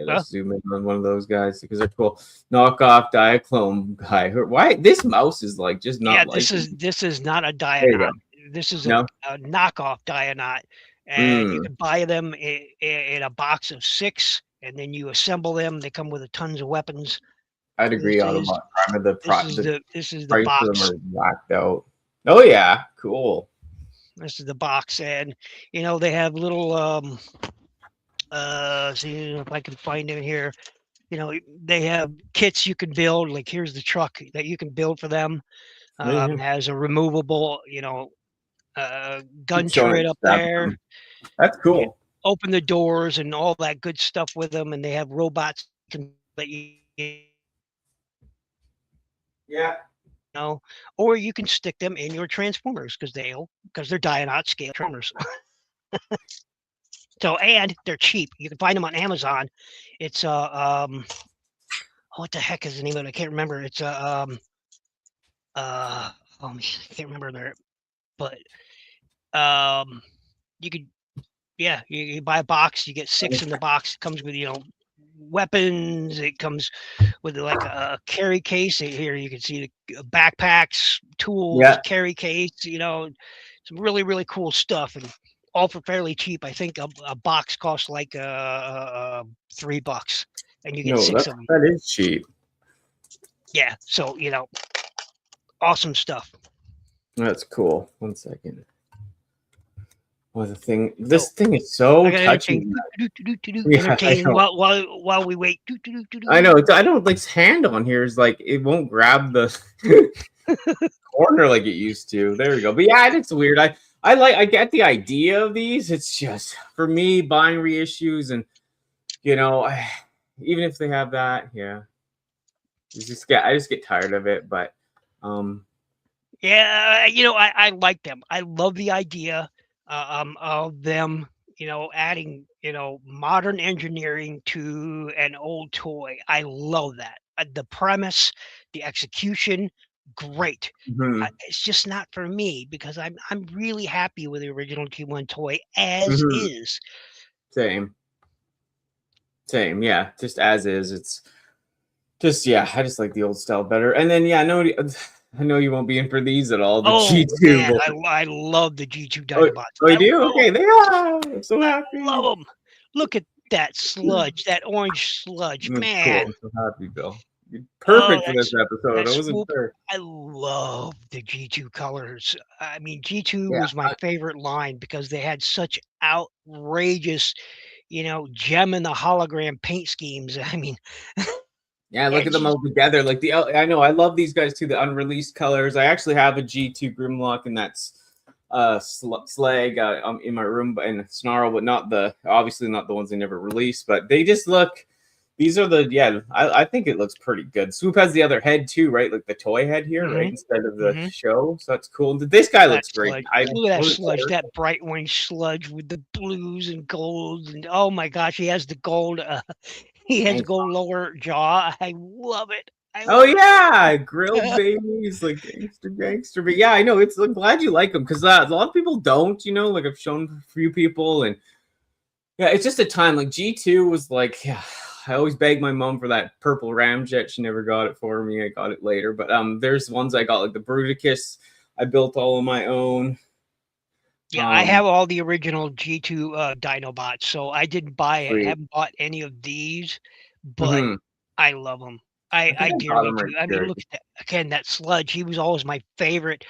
A: a
B: uh,
A: zoom in on one of those guys because they're cool. Knockoff Diaclone guy. Why this mouse is like just
B: yeah,
A: not liking.
B: this is not a
A: There you
B: Dionaut.
A: go.
B: This is
A: No.
B: a knockoff Dionaut, and you
A: Mm,
B: can buy them in a box of 6, and then you assemble them. They come with tons of weapons.
A: I'd
B: This
A: agree.
B: is
A: Autobot Prime. The
B: this is the
A: price of them
B: box.
A: are whacked out. Oh yeah, cool.
B: This is the box, and they have little see if I can find them here. They have kits you can build. Like, here's the truck that you can build for them.
A: Yeah,
B: Has a removable, gun
A: keep showing
B: turret
A: it.
B: up there.
A: That's
B: You can
A: cool.
B: open the doors and all that good stuff with them, and they have robots that you
A: Yeah.
B: know, or you can stick them in your Transformers because they're Dionaut scale Transformers. So, and they're cheap. You can find them on Amazon. It's what the heck is the name of it? I can't remember. It's oh man, I can't remember there. But you could, yeah, you buy a box. You get 6 in the box. It comes with weapons. It comes with like a carry case. Here you can see the backpacks, tools,
A: Yeah.
B: carry case. Some really cool stuff, and all for fairly cheap. I think a box costs like $3, and you get
A: No,
B: 6 of them.
A: that is cheap.
B: Yeah, so awesome stuff.
A: That's cool. 1 second. Well, this
B: So
A: thing is so
B: I got
A: touchy.
B: entertaining,
A: Yeah, I know.
B: while we wait.
A: I know. I don't like his hand on here is like it won't grab the corner like it used to. There we go. But yeah, it's weird. I get the idea of these. It's just for me buying reissues and even if they have that, yeah. I just get tired of it, but
B: Yeah, I like them. I love the idea of them, adding, modern engineering to an old toy. I love that. The premise, the execution, great.
A: mhm,
B: It's just not for me because I'm really happy with the original T1 toy as
A: mhm,
B: is.
A: same. Same, yeah, just as is. It's just yeah, I just like the old style better. And then yeah, I know you won't be in for these at all. The
B: Oh
A: G2,
B: man,
A: but
B: I love the G2
A: oh,
B: Dinobots.
A: oh, you do? Okay, they are. I'm so
B: I
A: happy.
B: love them. Look at that sludge, that orange sludge,
A: That's cool.
B: man.
A: I'm so happy, Bill. You're
B: Oh,
A: perfect for this episode.
B: that
A: I wasn't
B: swoop.
A: sure.
B: I love the G2 colors. I mean, G2
A: Yeah,
B: was my favorite line because they had such outrageous, gem in the hologram paint schemes. I mean,
A: yeah. Look at
B: it's
A: them
B: just
A: all together. Like I know I love these guys too. The unreleased colors. I actually have a G2 Grimlock, and that's Slag in my room, and Snarl, but obviously not the ones they never released. But they just look. These are I think it looks pretty good. Swoop has the other head too, right? Like the toy head here, right?
B: hmm
A: Instead of the
B: hmm
A: show. So that's cool. This guy
B: that
A: looks great.
B: sludge.
A: I
B: Look at that
A: wasn't
B: sludge,
A: sure.
B: that bright orange sludge with the blues and golds, and oh my gosh, he has the gold. He has
A: Thanks.
B: gold lower jaw. I love it. I
A: Oh
B: love
A: yeah, grilled
B: it.
A: babies, like gangster. But yeah, I know it's. I'm glad you like them because a lot of people don't. Like I've shown a few people, and yeah, it's just a time. Like G2 was like, yeah. I always begged my mom for that purple ramjet. She never got it for me. I got it later. But there's ones I got like the Bruticus. I built all on my own.
B: Yeah, I have all the original G2 Dinobots, so I didn't buy it.
A: Sweet.
B: Haven't bought any of these, but
A: Mm-hmm.
B: I love them.
A: I think
B: I
A: I got
B: dearly
A: them right
B: do. I mean,
A: here.
B: look at that again. That sludge. He was always my favorite.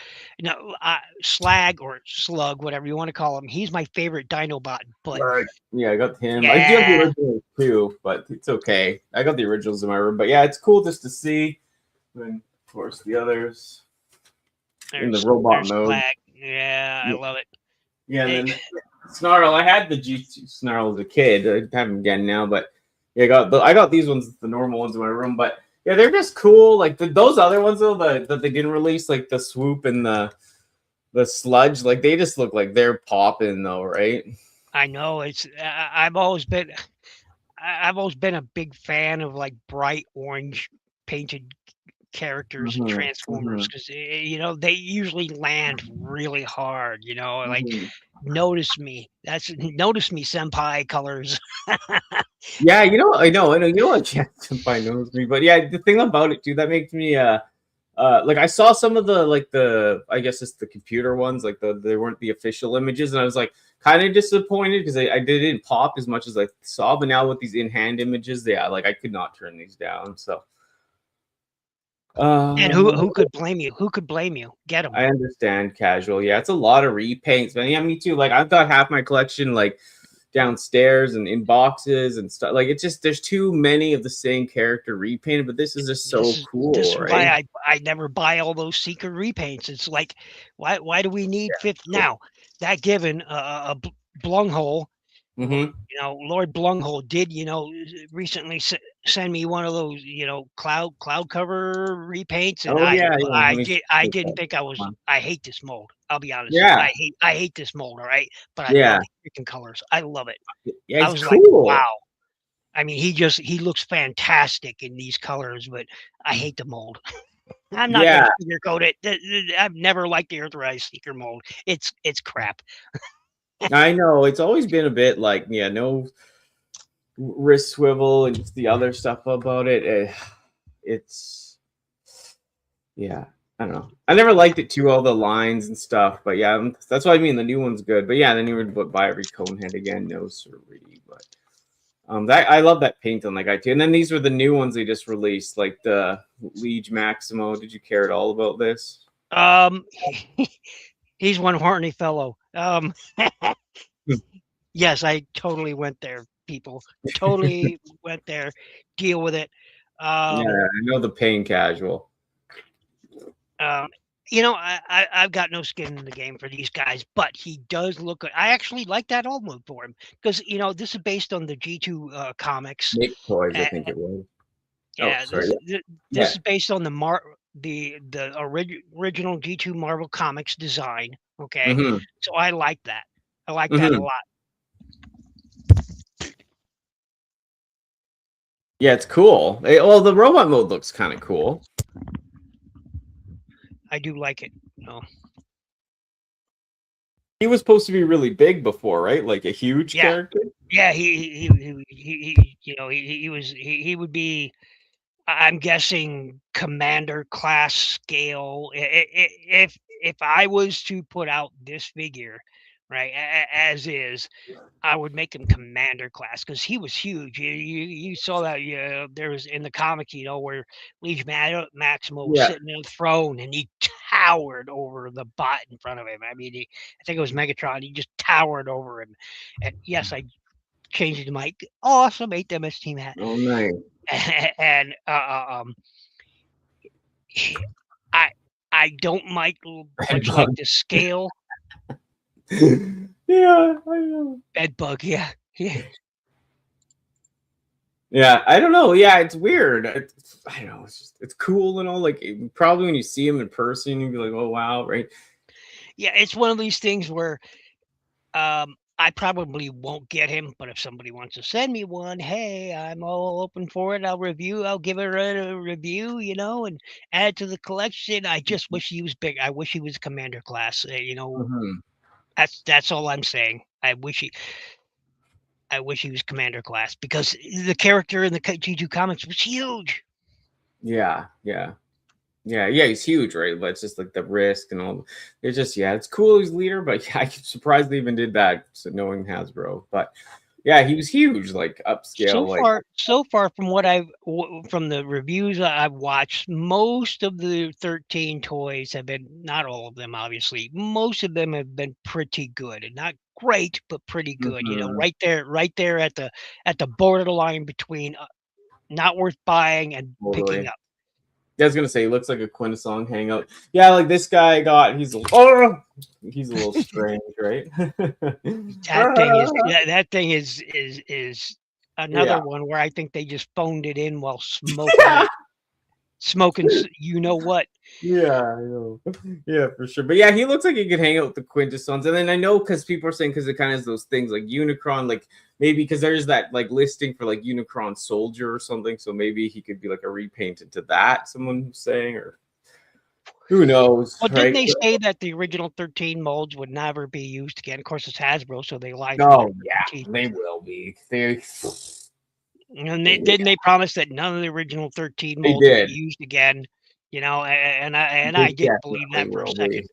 B: Slag or slug, whatever you want to call him. He's my favorite Dinobot. But
A: Right. Yeah, I got him. I do have the
B: yeah,
A: originals too, but it's okay. I got the originals in my room. But yeah, it's cool just to see. And of course, the others in the robot
B: there's
A: mode.
B: Slag. Yeah, I love it.
A: Yeah, and then Snarl. I had the G2 Snarl as a kid. I have him again now, but yeah, I got these ones, the normal ones in my room. But yeah, they're just cool. Like those other ones though that they didn't release, like the Swoop and the Sludge. Like they just look like they're popping though, right?
B: I know it's. I've always been a big fan of like bright orange painted characters and Transformers
A: Mm-hmm.
B: because they usually land really hard. Like
A: Mm-hmm.
B: notice me. Notice me, senpai colors.
A: Yeah, I know, what? Yeah, Senpai knows me, but yeah, the thing about it too that makes me like I saw some of I guess it's the computer ones, like they weren't the official images, and I was like kind of disappointed because I didn't pop as much as I saw, but now with these in hand images, yeah, like I could not turn these down. So
B: And
A: uh,
B: who could blame you? Who could blame you? Get them.
A: I understand casual. Yeah, it's a lot of repaints, man. Yeah, me too. Like I've got half my collection like downstairs and in boxes and stuff. Like it's just there's too many of the same character repainted, but this is just so
B: This
A: cool,
B: is
A: right?
B: why I never buy all those secret repaints. It's like why do we need fifth
A: Cool.
B: now? That given Blunghole,
A: Mm-hmm.
B: Lord Blunghole did recently send me one of those cloud cover repaints, and
A: Oh yeah, yeah. Let me
B: I
A: put
B: didn't
A: that
B: think
A: on.
B: I hate this mold. I'll be honest.
A: Yeah,
B: I hate this mold. All right, but I love
A: yeah,
B: the freaking colors. I love it.
A: yeah.
B: I
A: It's
B: was like,
A: cool.
B: wow. I mean, he looks fantastic in these colors, but I hate the mold. I'm not going
A: Yeah,
B: to sugarcoat it. I've never liked the Earthrise Seeker mold. It's crap.
A: I know. It's always been a bit like no wrist swivel and just the other stuff about it. It's yeah. I don't know. I never liked it too, all the lines and stuff, but yeah, that's what I mean. The new one's good, but yeah, then you would buy every cone head again, no siree. But that I love that paint on that guy too. And then these were the new ones they just released, like the Liege Maximo. Did you care at all about this?
B: Um, he's one horny fellow. Yes, I totally went there, people. Totally went there. Deal with it.
A: Yeah,
B: Um,
A: I know the pain casual.
B: I've got no skin in the game for these guys, but he does look good. I actually like that alt mode for him because this is based on the G2 comics.
A: Nick Toys, I
B: Uh,
A: think it was. Oh,
B: yeah,
A: sorry.
B: this
A: Yeah.
B: is based on the original G2 Marvel Comics design. Okay,
A: Mm-hmm.
B: so I like that. I like that a
A: Mm-hmm.
B: lot.
A: Yeah, it's cool. Well, the robot mode looks kind of cool.
B: I do like it.
A: He was supposed to be really big before, right? Like a huge
B: Yeah,
A: character.
B: yeah. He would be. I'm guessing commander class scale. If I was to put out this figure, right, as is, I would make him commander class because he was huge. You saw that. Yeah, there was in the comic, where Liege Maximo was
A: Yeah.
B: sitting on the throne and he towered over the bot in front of him. I mean, I think it was Megatron. He just towered over him. And yes, I changed it to my awesome 8MS team hat.
A: Oh, nice.
B: And I I don't much like the scale.
A: Yeah, I know.
B: Bedbug, yeah.
A: Yeah, I don't know. Yeah, it's weird. I don't know. It's cool and all. Like probably when you see him in person, you'd be like, "Oh wow!" Right?
B: Yeah, it's one of these things where I probably won't get him, but if somebody wants to send me one, hey, I'm all open for it. I'll give it a review, and add to the collection. I just wish he was big. I wish he was commander class.
A: Mm-hmm.
B: That's all I'm saying. I wish he was commander class because the character in the G2 comics was huge.
A: Yeah, yeah. Yeah, he's huge, right? But it's just like the risk and all. It's just, it's cool he's leader, but yeah, I'm surprised they even did that, so knowing Hasbro. But yeah, he was huge, like upscale,
B: So far from the reviews I've watched, most of the 13 toys have been, not all of them, obviously, most of them have been pretty good, and not great, but pretty good.
A: Mhm,
B: Right there at the borderline between not worth buying and picking
A: totally.
B: up.
A: Yeah, I was gonna say he looks like a Quintessong hangout. Yeah, like this guy he's he's a little strange, right?
B: That thing is
A: Yeah.
B: another one where I think they just phoned it in while smoking you know what.
A: Yeah, I know. Yeah, for sure. But yeah, he looks like he could hang out with the Quintessons. And then I know because people are saying because it kind of has those things like Unicron, like maybe because there's that like listing for like Unicron Soldier or something. So maybe he could be like a repainted to that, someone's saying, or who knows,
B: Well, didn't
A: right?
B: they say that the original 13 molds would never be used again? Of course, it's Hasbro, so they lied through their
A: Oh yeah,
B: teeth.
A: they will be. They
B: And didn't they promise that none of the original 13
A: they
B: molds would be
A: did.
B: used again?
A: They
B: I didn't believe
A: definitely
B: that for a
A: will
B: second.
A: be.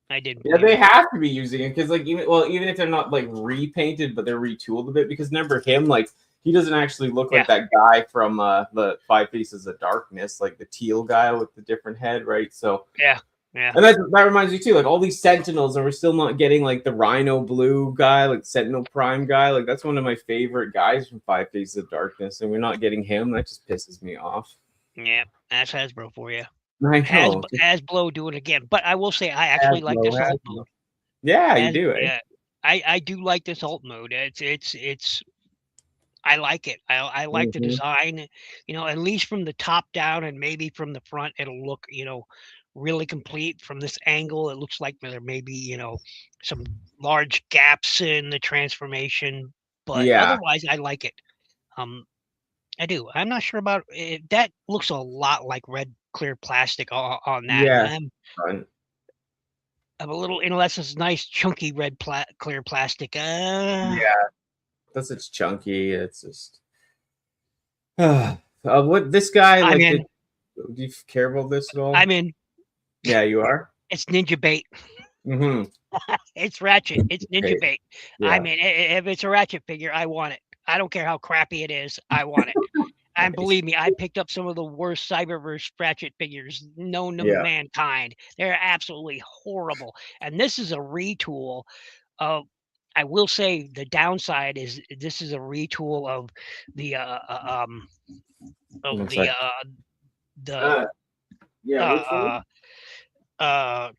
B: I didn't
A: Yeah,
B: believe
A: they
B: it.
A: have to be using it because, like, even if they're not like repainted, but they're retooled a bit. Because remember him, like, he doesn't actually look
B: Yeah,
A: like that guy from the Five Faces of Darkness, like the teal guy with the different head, right? So,
B: yeah.
A: and that reminds me too, like all these Sentinels, and we're still not getting like the Rhino Blue guy, like Sentinel Prime guy. Like that's one of my favorite guys from Five Faces of Darkness, and we're not getting him. That just pisses me off.
B: Yeah, that's Hasbro for you.
A: I know.
B: Hasbro doing it again. But I will say I actually like
A: Hasbro,
B: this alt mode.
A: Hasbro. Yeah, you do, eh?
B: Yeah, I do like this alt mode. It's I like it. I like the
A: Mm-hmm.
B: design, at least from the top down and maybe from the front, it'll look, really complete. From this angle, it looks like there may be, some large gaps in the transformation, but
A: Yeah,
B: otherwise, I like it. Um, I do. I'm not sure about it. That looks a lot like red clear plastic on that.
A: yeah. Fun.
B: I'm a little, unless it's nice chunky red clear plastic.
A: Yeah, that's it's chunky. It's just what this guy
B: I'm
A: like.
B: in.
A: Do you care about this at all?
B: I'm in.
A: Yeah, you are.
B: It's Ninja Bait.
A: Mm-hmm.
B: It's Ratchet. It's Ninja
A: Okay.
B: Bait. I
A: Yeah.
B: mean, if it's a Ratchet figure, I want it. I don't care how crappy it is. I want it. And
A: Nice.
B: believe me, I picked up some of the worst Cyberverse Ratchet figures known to
A: Yeah.
B: mankind. They're absolutely horrible. And this is a retool of. I will say the downside is this is a retool of the of
A: I'm sorry.
B: the
A: Uh, yeah.
B: uh,
A: Which
B: uh
A: one?
B: not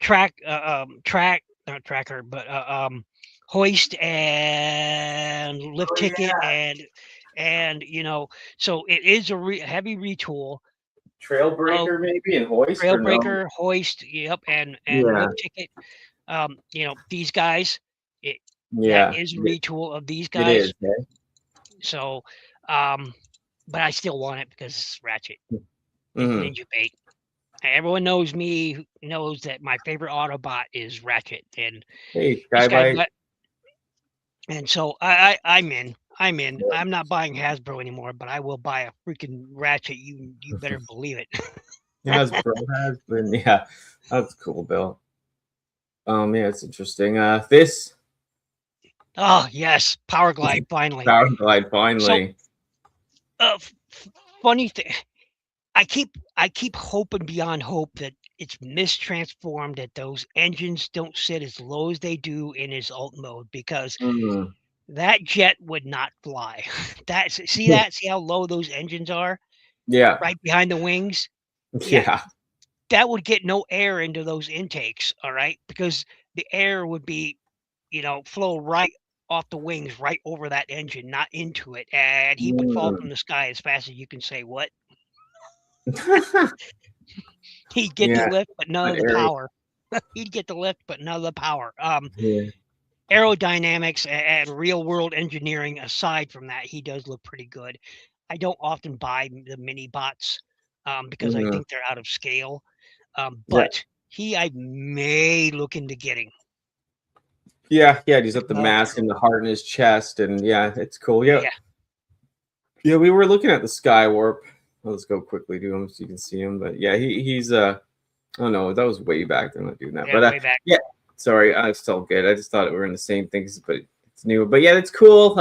B: tracker, but hoist and lift
A: Oh,
B: ticket
A: yeah.
B: and so it is a heavy retool of
A: Trailbreaker maybe and hoist or no?
B: Trailbreaker, hoist, yep, and
A: Yeah.
B: lift ticket. These guys, that
A: Yeah.
B: is a retool of these
A: It
B: guys.
A: is. Eh?
B: So, but I still want it because it's Ratchet. It's
A: Mm-hmm.
B: Ninja Bait. Everyone knows me, knows that my favorite Autobot is Ratchet, and
A: Hey,
B: this guy
A: Skybite.
B: got. And so I'm in. I'm in. I'm not buying Hasbro anymore, but I will buy a freaking Ratchet. You better believe it.
A: Hasbro has been. Yeah, that's cool, Bill. Yeah, it's interesting. This
B: Oh yes, Power Glide finally.
A: Power Glide
B: So,
A: finally.
B: funny thing, I keep hoping beyond hope that it's mistransformed, that those engines don't sit as low as they do in his alt mode, because
A: Mm.
B: that jet would not fly. See how low those engines are
A: Yeah,
B: right behind the wings. Yeah,
A: yeah.
B: that would get no air into those intakes. All right, because the air would be flow right off the wings, right over that engine, not into it, and he would fall
A: Mm.
B: from the sky as fast as you can say what. He'd get the
A: Yeah,
B: lift, but none
A: that
B: of the
A: area.
B: power. He'd get the lift, but none of the power.
A: Yeah.
B: Aerodynamics and real world engineering aside from that, he does look pretty good. I don't often buy the mini bots because I
A: Mhm.
B: think they're out of scale.
A: Yeah,
B: But I may look into getting.
A: yeah, yeah. He's got the
B: Love
A: mask and the heart in his chest, and yeah, it's cool. Yeah,
B: Yeah.
A: yeah. We were looking at the Sky Warp. Let's go quickly do him so you can see him. But yeah, he's oh no, that was way back. They're not doing that.
B: Yeah,
A: But
B: way back.
A: yeah, sorry, it's still good. I just thought we were in the same things, but it's new. But yeah, it's cool.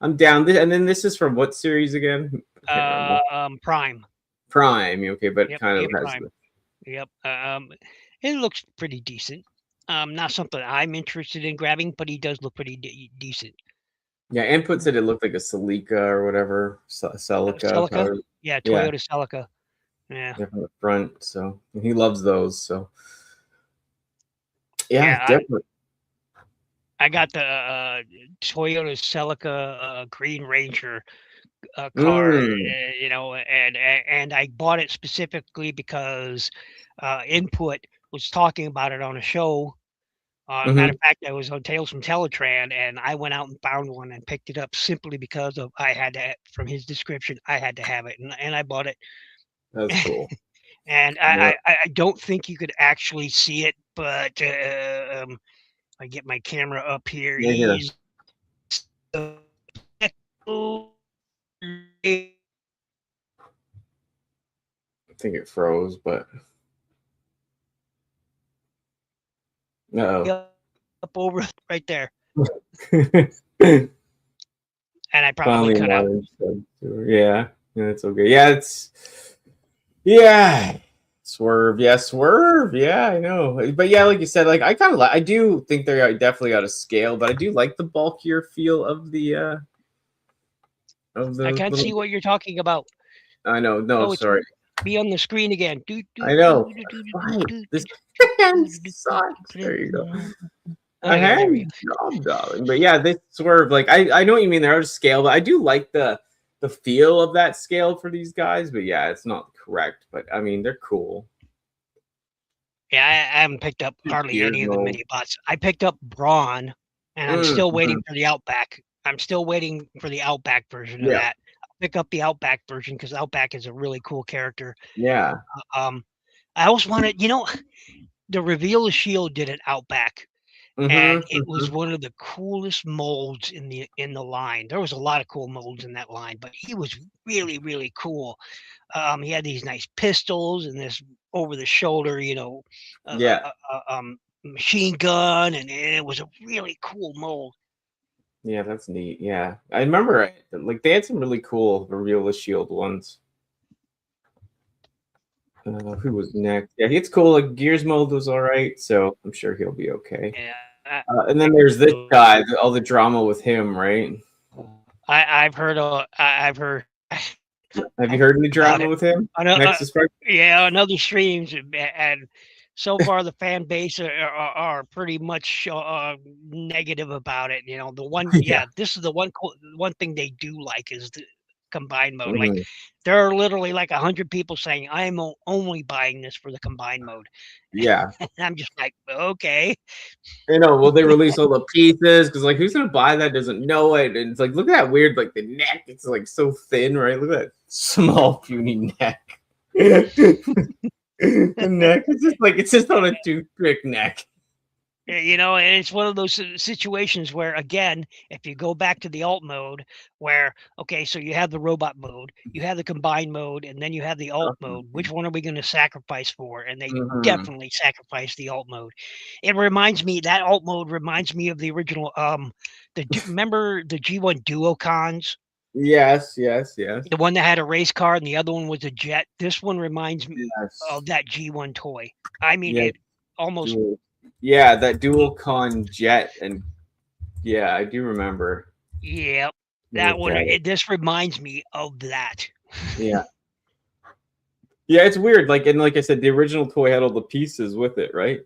A: I'm down. And then this is from what series again? I can't remember.
B: Prime.
A: Prime. Okay, but
B: Yep,
A: kind of
B: yep,
A: has
B: Prime.
A: the
B: Yep. It looks pretty decent. Not something I'm interested in grabbing, but he does look pretty decent.
A: yeah. Input said it looked like a Celica or whatever. Celica.
B: Celica? Yeah,
A: Yeah,
B: Toyota Celica. Yeah.
A: yeah, from the front. So and he loves those. So yeah,
B: Yeah,
A: definitely.
B: I got the Toyota Celica Green Ranger car,
A: Mm.
B: and I bought it specifically because Input was talking about it on a show. Matter
A: Hmm.
B: of fact, I was on Tales from Teletran, and I went out and found one and picked it up simply because of I had to, from his description, I had to have it, and I bought it.
A: That's cool.
B: And
A: Yeah.
B: I don't think you could actually see it, but I get my camera up here.
A: Yeah, here.
B: He's
A: I think it froze, but uh
B: up over right there,
A: oh.
B: and I probably
A: Finally
B: cut out.
A: modern stuff. Yeah, yeah, it's okay. Yeah, yeah. Swerve, yeah, swerve, yeah, I know. But yeah, like you said, like I kind of like. I do think they're definitely out of scale, but I do like the bulkier feel of
B: I
A: the
B: can't
A: little.
B: see what you're talking about.
A: I know, no,
B: Oh, it's
A: sorry.
B: be on the screen again.
A: I know. Right. This sucks. There you go. I
B: Okay,
A: had
B: there we go.
A: job, darling. But yeah, they swerve. Like I know what you mean. They're out of scale, but I do like the feel of that scale for these guys. But yeah, it's not correct. But I mean, they're cool.
B: Yeah, I haven't picked up hardly
A: Gears
B: any of the
A: mode.
B: mini bots. I picked up Brawn, and I'm still waiting
A: Mhm.
B: for the Outback. I'm still waiting for the Outback version of
A: Yeah,
B: that. I'll pick up the Outback version because Outback is a really cool character.
A: yeah.
B: I also wanted, the Reveal the Shield did an Outback, and it was
A: Mm-hmm.
B: one of the coolest molds in the line. There was a lot of cool molds in that line, but he was really, really cool. He had these nice pistols and this over the shoulder,
A: Yeah,
B: machine gun, and it was a really cool mold.
A: yeah. That's neat. Yeah, I remember. Like they had some really cool reveal the shield ones. Who was next? Yeah, it's cool. Like Gears mode was all right, so I'm sure he'll be okay.
B: Yeah,
A: And then there's this guy, all the drama with him, right?
B: I've heard I've heard
A: Have you heard any
B: about
A: drama
B: it.
A: with him?
B: I know,
A: Nexus Friday?
B: yeah, on other streams, and so far the fan base are pretty much negative about it. The one,
A: Yeah.
B: this is the one thing they do like is the combined mode. Like
A: Mhm.
B: there are literally like 100 people saying I'm only buying this for the combined mode.
A: Yeah.
B: And I'm just like, okay.
A: Will they release all the pieces? Because like, who's gonna buy that? Doesn't know it, and it's like, look at that weird, like the neck. It's like so thin, right? Look at that small, puny neck. The neck. It's just on a toothpick neck.
B: And it's one of those situations where, again, if you go back to the alt mode, where, okay, so you have the robot mode, you have the combined mode, and then you have the alt mode. Which one are we going to sacrifice for? And they
A: Mhm.
B: definitely sacrifice the alt mode. That alt mode reminds me of the original, remember the G1 Duocons?
A: Yes, yes, yes,
B: The one that had a race car and the other one was a jet. This one reminds me
A: yes,
B: of that G1 toy. I mean,
A: yes.
B: it almost,
A: Dual. Yeah, that dual con jet, and yeah, I do remember.
B: yeah, that
A: Look
B: one.
A: at it.
B: This reminds me of that.
A: Yeah, yeah. It's weird. Like I said, the original toy had all the pieces with it, right?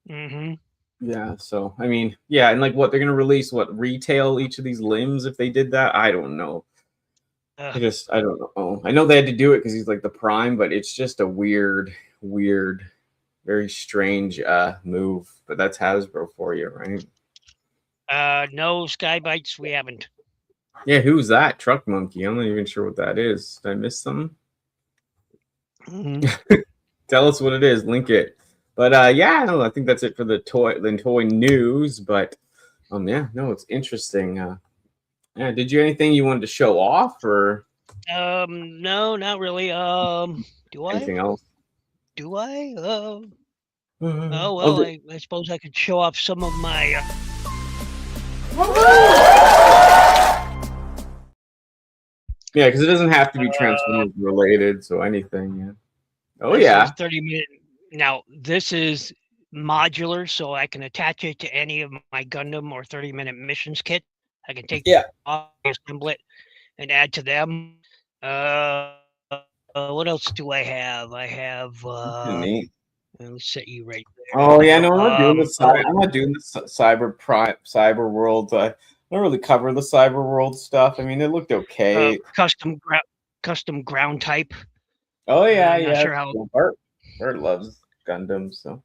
B: Hmm.
A: Yeah. So I mean, yeah, and like what they're gonna release, what retail each of these limbs if they did that? I don't know. I don't know. I know they had to do it because he's like the prime, but it's just a weird, very strange move. But that's Hasbro for you, right?
B: No Sky Bites. We haven't.
A: Yeah, who's that? Truck Monkey. I'm not even sure what that is. Did I miss something?
B: Hmm.
A: Tell us what it is. Link it. But yeah, no, I think that's it for the toy news. But yeah, no, it's interesting. Yeah, did you anything you wanted to show off or
B: No, not really. Do I?
A: anything else?
B: Do I? Oh
A: Oh,
B: well, I suppose I could show off some of my.
A: yeah, because it doesn't have to be Transformers related, so anything. Yeah. Oh
B: This is
A: yeah.
B: 30-minute. Now this is modular, so I can attach it to any of my Gundam or 30-minute missions kit. I can take
A: Yeah.
B: off, assemble it, and add to them. What else do I have? I have.
A: Neat.
B: Let's set you right there.
A: Oh yeah,
B: Now,
A: no,
B: oh,
A: I'm not doing the cyber world. I don't really cover the cyber world stuff. I mean, it looked okay.
B: custom ground type.
A: Oh yeah,
B: I'm not
A: yeah.
B: sure how.
A: Well, Bert loves Gundam, so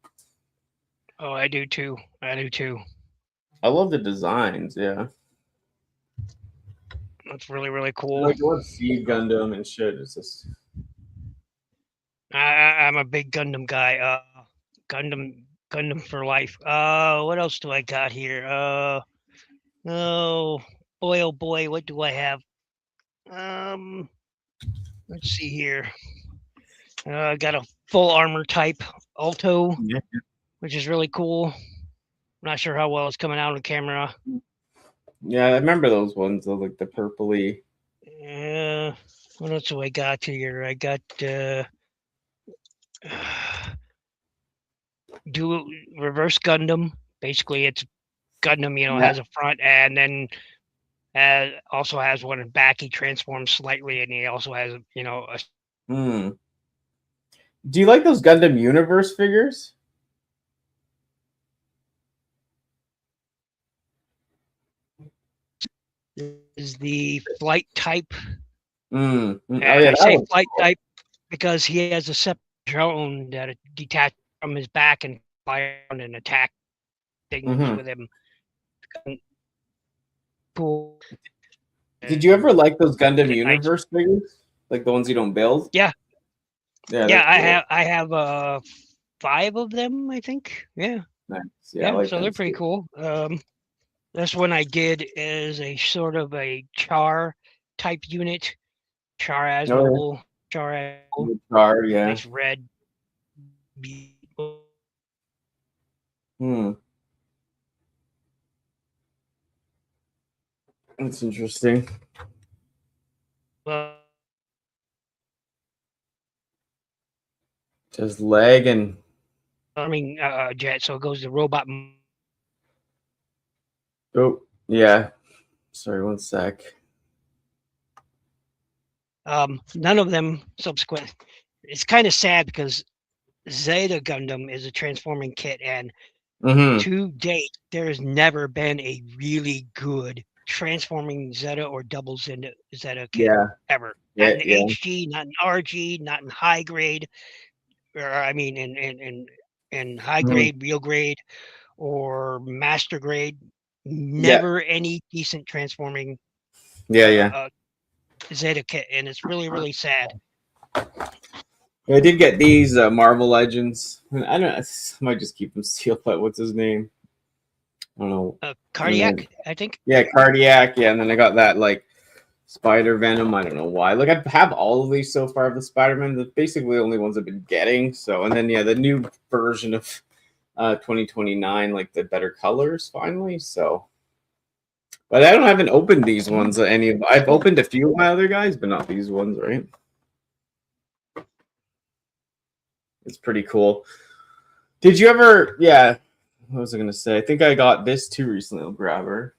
B: Oh, I do too. I do too.
A: I love the designs. Yeah,
B: That's really, really cool.
A: like what Seed Gundam and shit. It's just
B: I'm a big Gundam guy. Gundam for life. What else do I got here? Oh boy, oh boy, what do I have? Um, let's see here. I got a full armor type Alto,
A: yeah.
B: which is really cool. I'm not sure how well it's coming out on camera.
A: Yeah, I remember those ones. Those like the purpley.
B: What else do I got here? I got dual reverse Gundam. Basically, it's Gundam,
A: Yeah.
B: has a front and then also has one in back. He transforms slightly, and he also has, a.
A: Hmm. Do you like those Gundam Universe figures?
B: Is the flight type,
A: Mm. Oh
B: and
A: yeah,
B: I
A: that
B: say
A: one's
B: flight
A: cool.
B: type because he has a separate drone that detached from his back and fly around and attack things
A: Mm-hmm.
B: with him. Cool.
A: Did you ever like those Gundam
B: I,
A: Universe figures? Like the ones you don't build?
B: yeah,
A: Yeah,
B: yeah.
A: they're cool.
B: I have 5 of them, I think. Yeah,
A: Nice. Yeah, I
B: yeah.
A: like
B: So
A: them
B: they're pretty
A: too.
B: cool. This one I did is a sort of a char type unit. Char
A: Oh,
B: Azmobile. Char
A: yeah.
B: Azmobile.
A: Car, yeah.
B: Nice red.
A: Hmm. That's interesting.
B: Well,
A: Just leg and
B: farming jet, so it goes to robot.
A: oh yeah. Sorry, one sec.
B: None of them subsequent. It's kind of sad because Zeta Gundam is a transforming kit, and
A: Mm-hmm.
B: to date, there has never been a really good transforming Zeta or double Zeta kit
A: Yeah.
B: ever.
A: Yeah.
B: Not in
A: Yeah.
B: HG, not in RG, not in high grade, or I mean in high
A: Mhm.
B: grade, real grade, or master grade.
A: Yeah.
B: Never any decent transforming
A: Yeah. Yeah.
B: Zeta kit, and it's really sad.
A: I did get these Marvel Legends. I don't. I might just keep them sealed. But what's his name? I don't know. And then,
B: Cardiac, I think.
A: yeah, Cardiac. Yeah, and then I got that like Spider Venom. I don't know why. Like I have all of these so far of the Spider Man. The basically the only ones I've been getting. So and then yeah, the new version of 2029, like the better colors finally. So, but I haven't opened these ones. Any of I've opened a few of my other guys, but not these ones. Right? It's pretty cool. Did you ever? Yeah. What was I gonna say? I think I got this too recently. I'll grab her.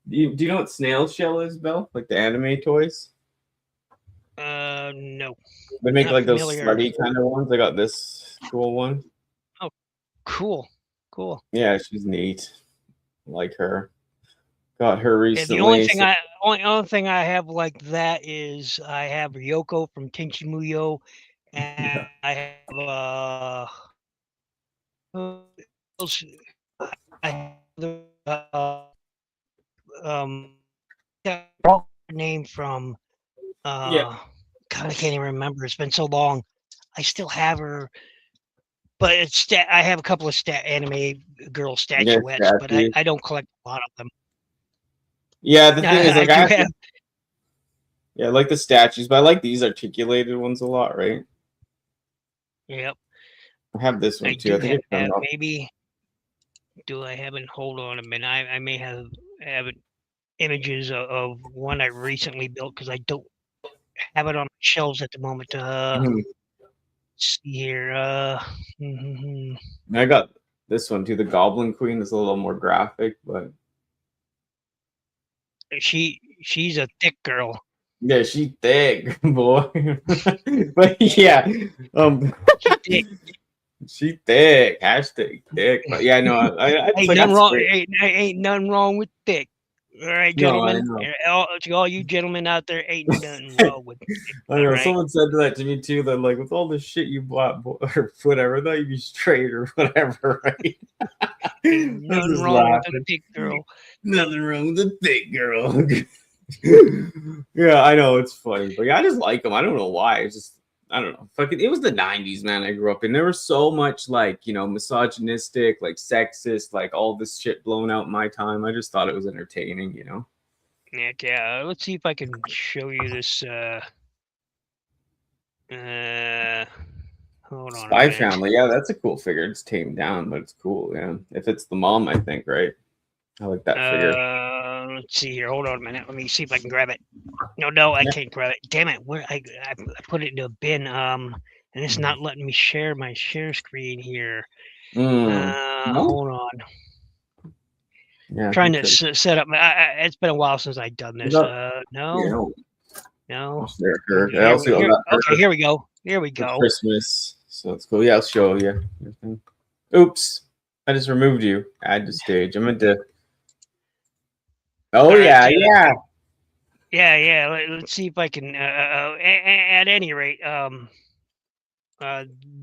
A: Do you know what snail shell is, Bill? Like the anime toys?
B: No,
A: They make
B: not
A: like those
B: familiar.
A: slutty kind of ones. I got this cool one.
B: Oh, cool.
A: Yeah, she's neat. I like her. Got her
B: Yeah, the only
A: recently.
B: thing
A: So,
B: only thing I have like that is I have Ryoko from Tenchi Muyo,
A: yeah.
B: and I have who else? I have the um that name from
A: Yeah.
B: God, I can't even remember. It's been so long. I still have her, but it's I have a couple of anime girl
A: Yeah,
B: statuettes, but
A: Sassy.
B: I don't collect a lot of them.
A: Yeah, the thing is,
B: I
A: like, I
B: do
A: have
B: have.
A: to, yeah, I like the statues, but I like these articulated ones a lot, right?
B: Yep,
A: I have this
B: I
A: one too. I
B: do
A: think it's
B: have.
A: coming up.
B: Maybe do I have it? Hold on a minute. I may have images of one I recently built because I don't have it on shelves at the moment.
A: Mhm.
B: See here.
A: I got this one too. The Goblin Queen is a little more graphic, but
B: She's a thick girl.
A: yeah, she thick, boy. But yeah, um,
B: She thick.
A: she thick. Hashtag thick. But yeah, no, I it's
B: Ain't
A: like
B: nothing
A: that's
B: wrong.
A: great.
B: Ain't nothing wrong with thick. All right,
A: No, I
B: gentlemen.
A: know.
B: To all you gentlemen out there, ain't nothing wrong with thick.
A: I
B: All
A: know.
B: right.
A: Someone said that to me too. That like with all the shit you bought or whatever, I thought you'd be straight or whatever, right?
B: Ain't
A: I was
B: nothing
A: just
B: wrong with a
A: laughing.
B: thick girl.
A: Nothing wrong with a thick girl. Yeah, I know it's funny, but yeah, I just like them. I don't know why. It's just I don't know. Fucking, it was the '90s, man. I grew up in. There was so much like misogynistic, like sexist, like all this shit blown out in my time. I just thought it was entertaining, you know.
B: Yeah. Let's see if I can show you this. Uh, Hold on a
A: Spy
B: minute.
A: Family, yeah, that's a cool figure. It's tamed down, but it's cool. Yeah, if it's the mom, I think, right? I like that figure.
B: Let's see here. Hold on a minute. Let me see if I can grab it. No, I
A: Yeah.
B: can't grab it. Damn it! Where I put it into a bin. And it's not letting me share my share screen here.
A: No?
B: Hold on.
A: Yeah,
B: Trying to
A: okay.
B: set up. It's been a while since I've done
A: You
B: this.
A: got, yeah,
B: No.
A: I'll share her. I
B: Here
A: also
B: here.
A: got her
B: Okay, here we go. Here we
A: for
B: go.
A: Christmas, so it's cool. Yeah, I'll show you. Oops, I just removed you. Add to stage. I meant to. Oh
B: All right.
A: yeah, yeah.
B: Yeah. Let's see if I can. At any rate,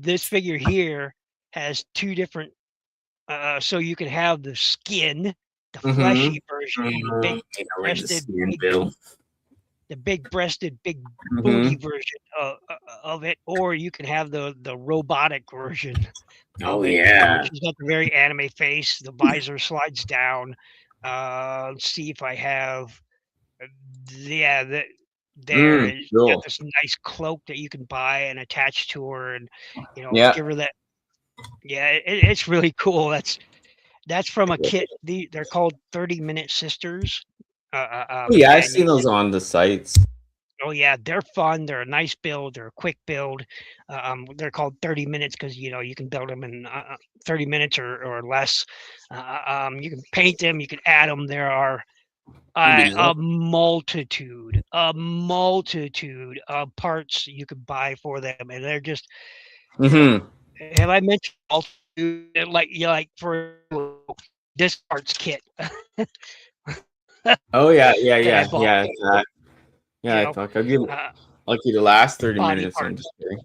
B: this figure here has two different. So you can have the skin, the
A: Mm-hmm.
B: fleshy version, the
A: Mm-hmm.
B: big
A: You know, in the
B: breasted,
A: skin bill.
B: the big breasted, big booty
A: Mm-hmm.
B: version of it, or you can have the robotic version
A: Oh
B: of it.
A: yeah.
B: She's got the very anime face. The visor slides down. Let's see if I have. Yeah, there is got
A: Cool.
B: this nice cloak that you can buy and attach to her, and
A: Yeah.
B: give her that. Yeah, it's really cool. That's from a kit. They're called 30-minute sisters.
A: Oh yeah, I've
B: And
A: seen those on the sites.
B: oh yeah, they're fun. They're a nice build. They're a quick build. They're called 30 minutes because you can build them in 30 minutes or less. You can paint them. You can add them. There are
A: Yeah.
B: a multitude of parts you could buy for them, and they're just
A: Mm-hmm.
B: have I mentioned all like for this parts kit
A: Oh yeah,
B: that I bought? You
A: Yeah,
B: know,
A: fuck. I'd be
B: uh,
A: lucky to last 30
B: body
A: minutes. I'm
B: parts.
A: just kidding.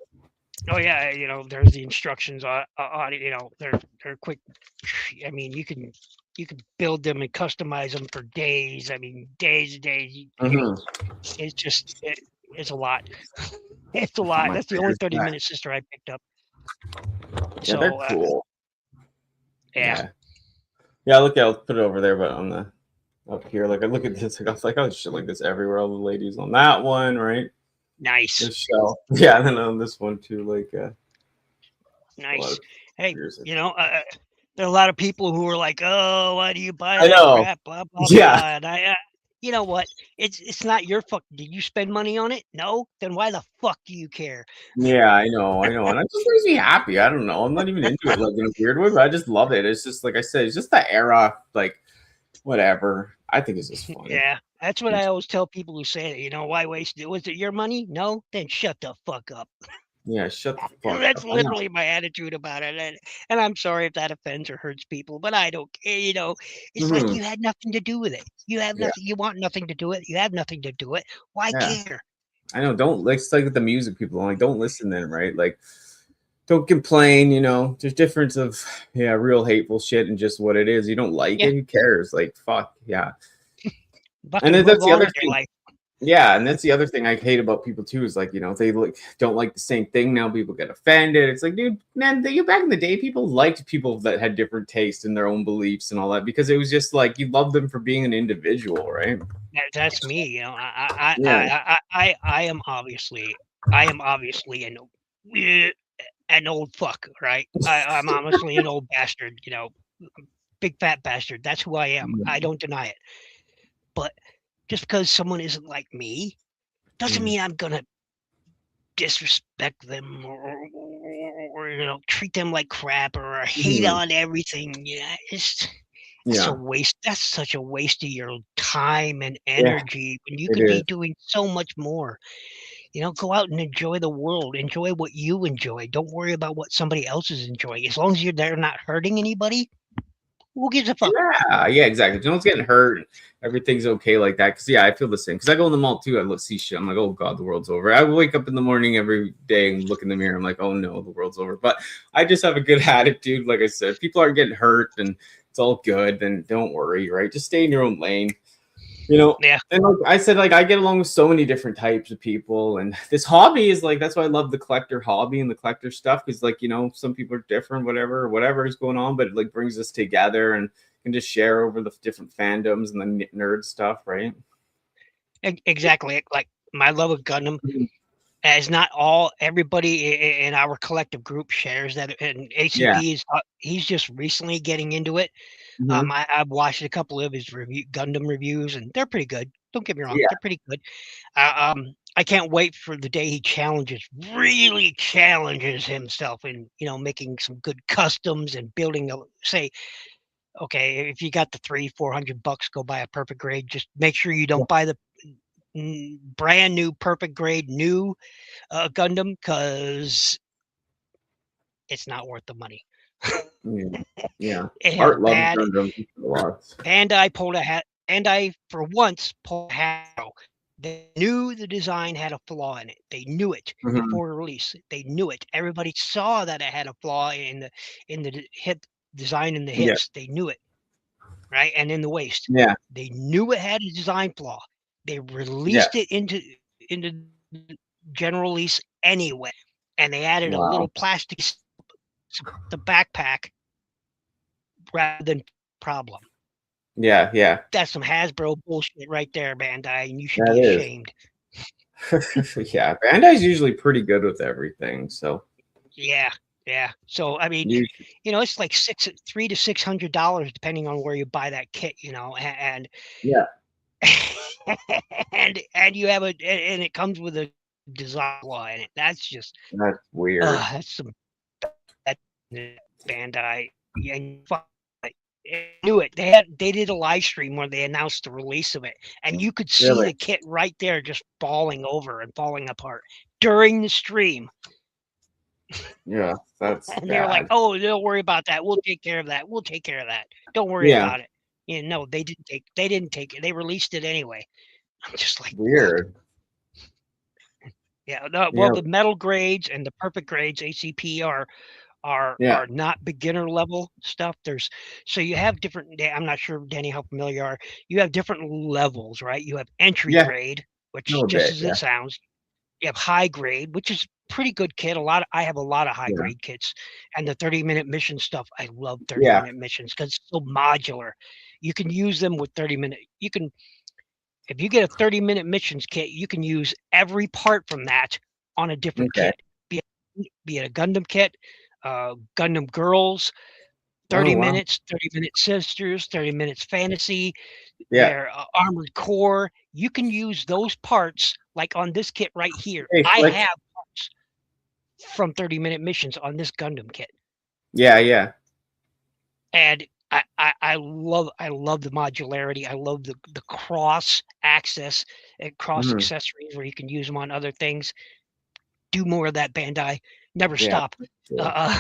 B: Oh yeah, there's the instructions on it. They're quick. I mean, you can build them and customize them for days. I mean, days and days.
A: Mm-hmm.
B: It's just it's a lot. It's a
A: Oh
B: lot.
A: my
B: That's the only
A: goodness.
B: 30-minute sister I picked up.
A: Yeah, they're
B: So
A: cool.
B: yeah,
A: Yeah. Look, I'll put it over there, but on the up here, like I look at this, like I was like, oh shit, like this everywhere. All the ladies on that one, right?
B: nice,
A: This shell. Yeah, and then on this one too, like a lot
B: nice.
A: of
B: Hey,
A: years.
B: there are a lot of people who are like, "Oh, why do you buy
A: I
B: that
A: know.
B: crap?" Blah blah
A: Yeah.
B: blah. And you know what? It's not your fuck. Did you spend money on it? No. Then why the fuck do you care?
A: Yeah, I know, and it just makes me happy. I don't know. I'm not even into it like in a weird way, but I just love it. It's just like I said, it's just the era, like whatever. I think it's just fun.
B: Yeah, that's what I always tell people who say it. Why waste it? Was it your money? No. Then shut the fuck up.
A: Yeah, shut the
B: And
A: fuck
B: that's
A: up. I know.
B: literally my attitude about it. And I'm sorry if that offends or hurts people, but I don't care. It's like
A: Hmm.
B: you had nothing to do with it. You have
A: Yeah,
B: nothing. You want nothing to do it. You have nothing to do it. Why
A: yeah.
B: care?
A: I know. Don't like it's like with the music people. I'm like, don't listen then, right? Like, don't complain. There's difference of real hateful shit and just what it is. You don't like
B: Yeah,
A: it, who cares? Like, fuck, yeah. And
B: fucking
A: then
B: move
A: that's the
B: on
A: other
B: with your
A: thing.
B: life.
A: Yeah, and that's the other thing I hate about people too is like if they don't like the same thing now, people get offended. It's like, dude, man, back in the day, people liked people that had different tastes and their own beliefs and all that because it was just like you loved them for being an individual, right?
B: That's me.
A: Yeah.
B: I am obviously an old fuck, right? I'm honestly an old bastard. Big fat bastard. That's who I am. I don't deny it. But just because someone isn't like me doesn't
A: Mhm.
B: mean I'm gonna disrespect them or treat them like crap or hate
A: Mhm.
B: on everything. That's a
A: Yeah.
B: waste. That's such a waste of your time and
A: Yeah,
B: energy when you
A: it
B: could be
A: is.
B: doing so much more. Go out and enjoy the world. Enjoy what you enjoy. Don't worry about what somebody else is enjoying. As long as they're not hurting anybody, who gives a fuck?
A: Yeah, exactly. If no one's getting hurt, everything's okay like that. Because I feel the same. Because I go in the mall too. I see shit. I'm like, oh god, the world's over. I wake up in the morning every day and look in the mirror. I'm like, oh no, the world's over. But I just have a good attitude. Like I said, people aren't getting hurt and it's all good. Then don't worry, right? Just stay in your own lane. you know
B: Yeah,
A: and like I said, like I get along with so many different types of people, and this hobby is like that's why I love the collector hobby and the collector stuff, because like some people are different, whatever is going on, but it like brings us together and can just share over the different fandoms and the nerd stuff, right?
B: exactly. Like my love of Gundam,
A: Mhm.
B: as not all everybody in our collective group shares that. And
A: Yeah.
B: ACP he's just recently getting into it.
A: Hmm.
B: I've watched a couple of his Gundam reviews, and they're pretty good. Don't get me wrong,
A: Yeah.
B: they're pretty good. I can't wait for the day he really challenges himself in making some good customs and building say, okay, if you got the $300-400, go buy a perfect grade. Just make sure you don't buy the brand new perfect grade new Gundam, because it's not worth the money.
A: Yeah. Yeah.
B: It has
A: Art loves
B: bad.
A: Gundam a lot.
B: Bandai pulled a hat. Bandai for once pulled a hat. They knew the design had a flaw in it. They knew it
A: Hmm.
B: before release. They knew it. Everybody saw that it had a flaw in the hip design in the
A: Yeah.
B: hips. They knew it, right? And in the waist.
A: Yeah.
B: They knew it had a design flaw. They
A: Yeah.
B: released it into general release anyway, and they added a
A: Wow.
B: little plastic the backpack rather than problem.
A: Yeah. Yeah.
B: That's some Hasbro bullshit right there, Bandai, and you should
A: That
B: be
A: is.
B: ashamed.
A: Yeah, Bandai's usually pretty good with everything, so
B: Yeah, yeah. So I mean,
A: you
B: it's like $300 to $600 depending on where you buy that kit, and
A: yeah,
B: and you have and it comes with a design flaw in it. That's just
A: that's weird.
B: that's some that Bandai. And knew it. They did a live stream where they announced the release of it, and you could see
A: Really?
B: the kit right there just falling over and falling apart during the stream.
A: Yeah, that's
B: And they were like,
A: bad.
B: "Oh, don't worry about that. We'll take care of that. We'll take care of that. Don't worry
A: Yeah,
B: about it." No, they didn't take it. They released it anyway. I'm just like, "What?"
A: weird.
B: Yeah, well,
A: Yeah,
B: the metal grades and the perfect grades, ACP,
A: yeah,
B: are not beginner level stuff. So you have different. I'm not sure, Danny, how familiar you are. You have different levels, right? You have entry
A: yeah,
B: grade,
A: a
B: which
A: little
B: just
A: bit.
B: as
A: Yeah,
B: it sounds. You have high grade, which is pretty good kit. I have a lot of high
A: yeah,
B: grade kits, and the 30-minute mission stuff. I love
A: yeah.
B: 30-minute missions because it's so modular. You can use them with 30-minute. You can If you get a 30-minute missions kit, you can use every part from that on a different
A: Okay.
B: kit. Be it a Gundam kit, Gundam Girls,
A: Oh
B: 30
A: wow.
B: minutes, 30-minute Sisters, 30 minutes Fantasy,
A: Yeah.
B: their Armored Core. You can use those parts like on this kit right here.
A: Hey,
B: I
A: Flick.
B: have parts from 30-minute missions on this Gundam kit.
A: Yeah, yeah.
B: And I love the modularity. I love the cross access and cross
A: Hmm.
B: accessories where you can use them on other things. Do more of that, Bandai. Never
A: Yeah.
B: stop.
A: Sure.
B: Uh,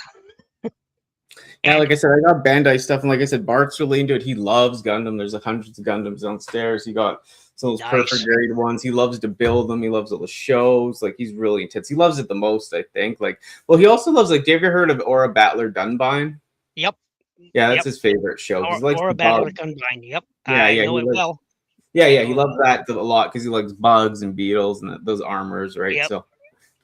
A: Yeah,
B: and
A: like I said, I got Bandai stuff, and like I said, Bart's really into it. He loves Gundam. There's like hundreds of Gundams downstairs. He got some of those perfect
B: nice.
A: grade ones. He loves to build them. He loves all the shows. Like he's really intense. He loves it the most, I think. Like, well, he also loves like. Have you ever heard of Aura Battler Dunbine?
B: Yep.
A: Yeah, that's
B: Yep.
A: his favorite show because he likes
B: Or
A: the
B: a battle
A: bugs.
B: with Unbind. Yep.
A: Yeah,
B: I
A: yeah,
B: know
A: he
B: it
A: likes.
B: well.
A: Yeah, yeah, he
B: Uh,
A: loves that a lot because he likes bugs and beetles and those armors, right?
B: yep.
A: So,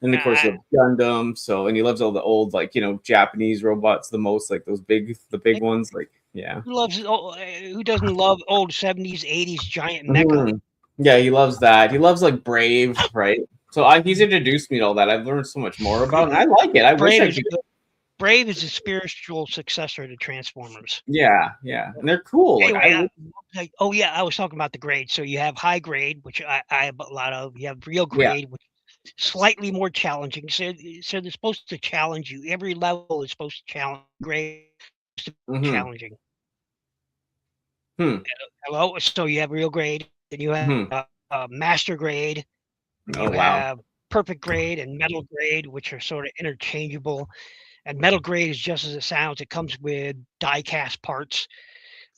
A: and of course, he
B: I,
A: loves Gundam. So, and he loves all the old, like Japanese robots the most, like the big ones. Like, yeah,
B: who doesn't love old 70s, 80s giant mecha?
A: Mhm. Yeah, he loves that. He loves like Brave, right? So, he's introduced me to all that. I've learned so much more about, it, and I like it. I wish
B: Brave
A: I
B: is
A: could.
B: Brave is a spiritual successor to Transformers.
A: Yeah, yeah, and they're cool. Like,
B: Anyway,
A: I would.
B: oh yeah, I was talking about the grade. So you have high grade, which I have a lot of. You have real
A: Yeah.
B: grade, which is slightly more challenging. So they're supposed to challenge you. Every level is supposed to challenge grade. Is supposed to be
A: Mm-hmm.
B: challenging.
A: Hmm.
B: Hello. So you have real grade, then you have
A: Hmm.
B: master grade,
A: Oh
B: you
A: wow.
B: have perfect grade and metal grade, which are sort of interchangeable. And metal grade is just as it sounds. It comes with die cast parts.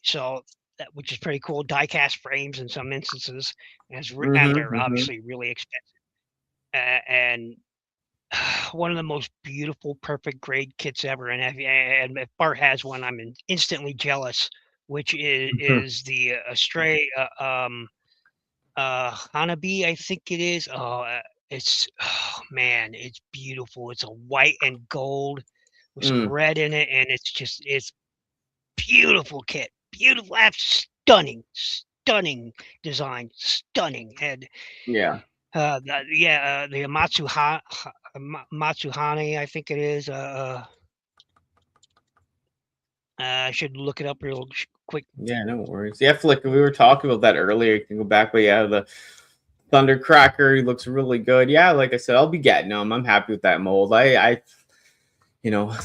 B: So which is pretty cool. Die-cast frames in some instances, and
A: Mm-hmm.
B: they're
A: Mm-hmm.
B: obviously really expensive. And one of the most beautiful, perfect grade kits ever. And if Bart has one, I'm instantly jealous. Which is the Astray Hanabi, I think it is. Oh man, it's beautiful. It's a white and gold with some
A: Mm.
B: red in it, and it's beautiful kit. Beautiful, stunning, stunning design, stunning. And
A: Yeah.
B: the Matsuhane, I think it is. I should look it up real quick.
A: Yeah, no worries. Yeah, Flick, we were talking about that earlier. You can go back, but yeah, the Thundercracker, he looks really good. Yeah, like I said, I'll be getting him. I'm happy with that mold. You know,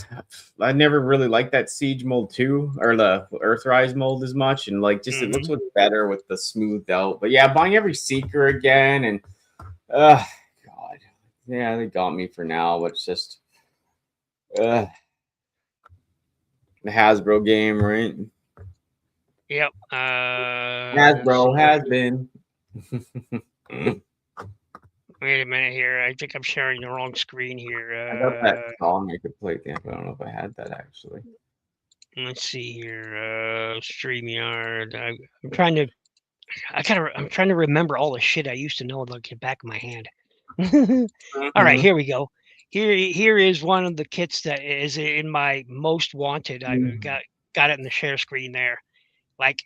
A: I never really liked that Siege mold too, or the Earthrise mold as much, and like just it looks
B: Mhm.
A: much better with the smoothed out. But yeah, buying every Seeker again, and God, yeah, they got me for now. But it's just uh, the Hasbro game, right?
B: Yep. Let's
A: Hasbro
B: see.
A: has been.
B: Wait a minute here. I think I'm sharing the wrong screen here.
A: I got that song I could play at the end, but I don't know if I had that actually.
B: Let's see here. StreamYard. I'm trying to. I'm trying to remember all the shit I used to know like the back of my hand. All right,
A: Mm-hmm.
B: here we go. Here is one of the kits that is in my most wanted. I got it in the share screen there. Like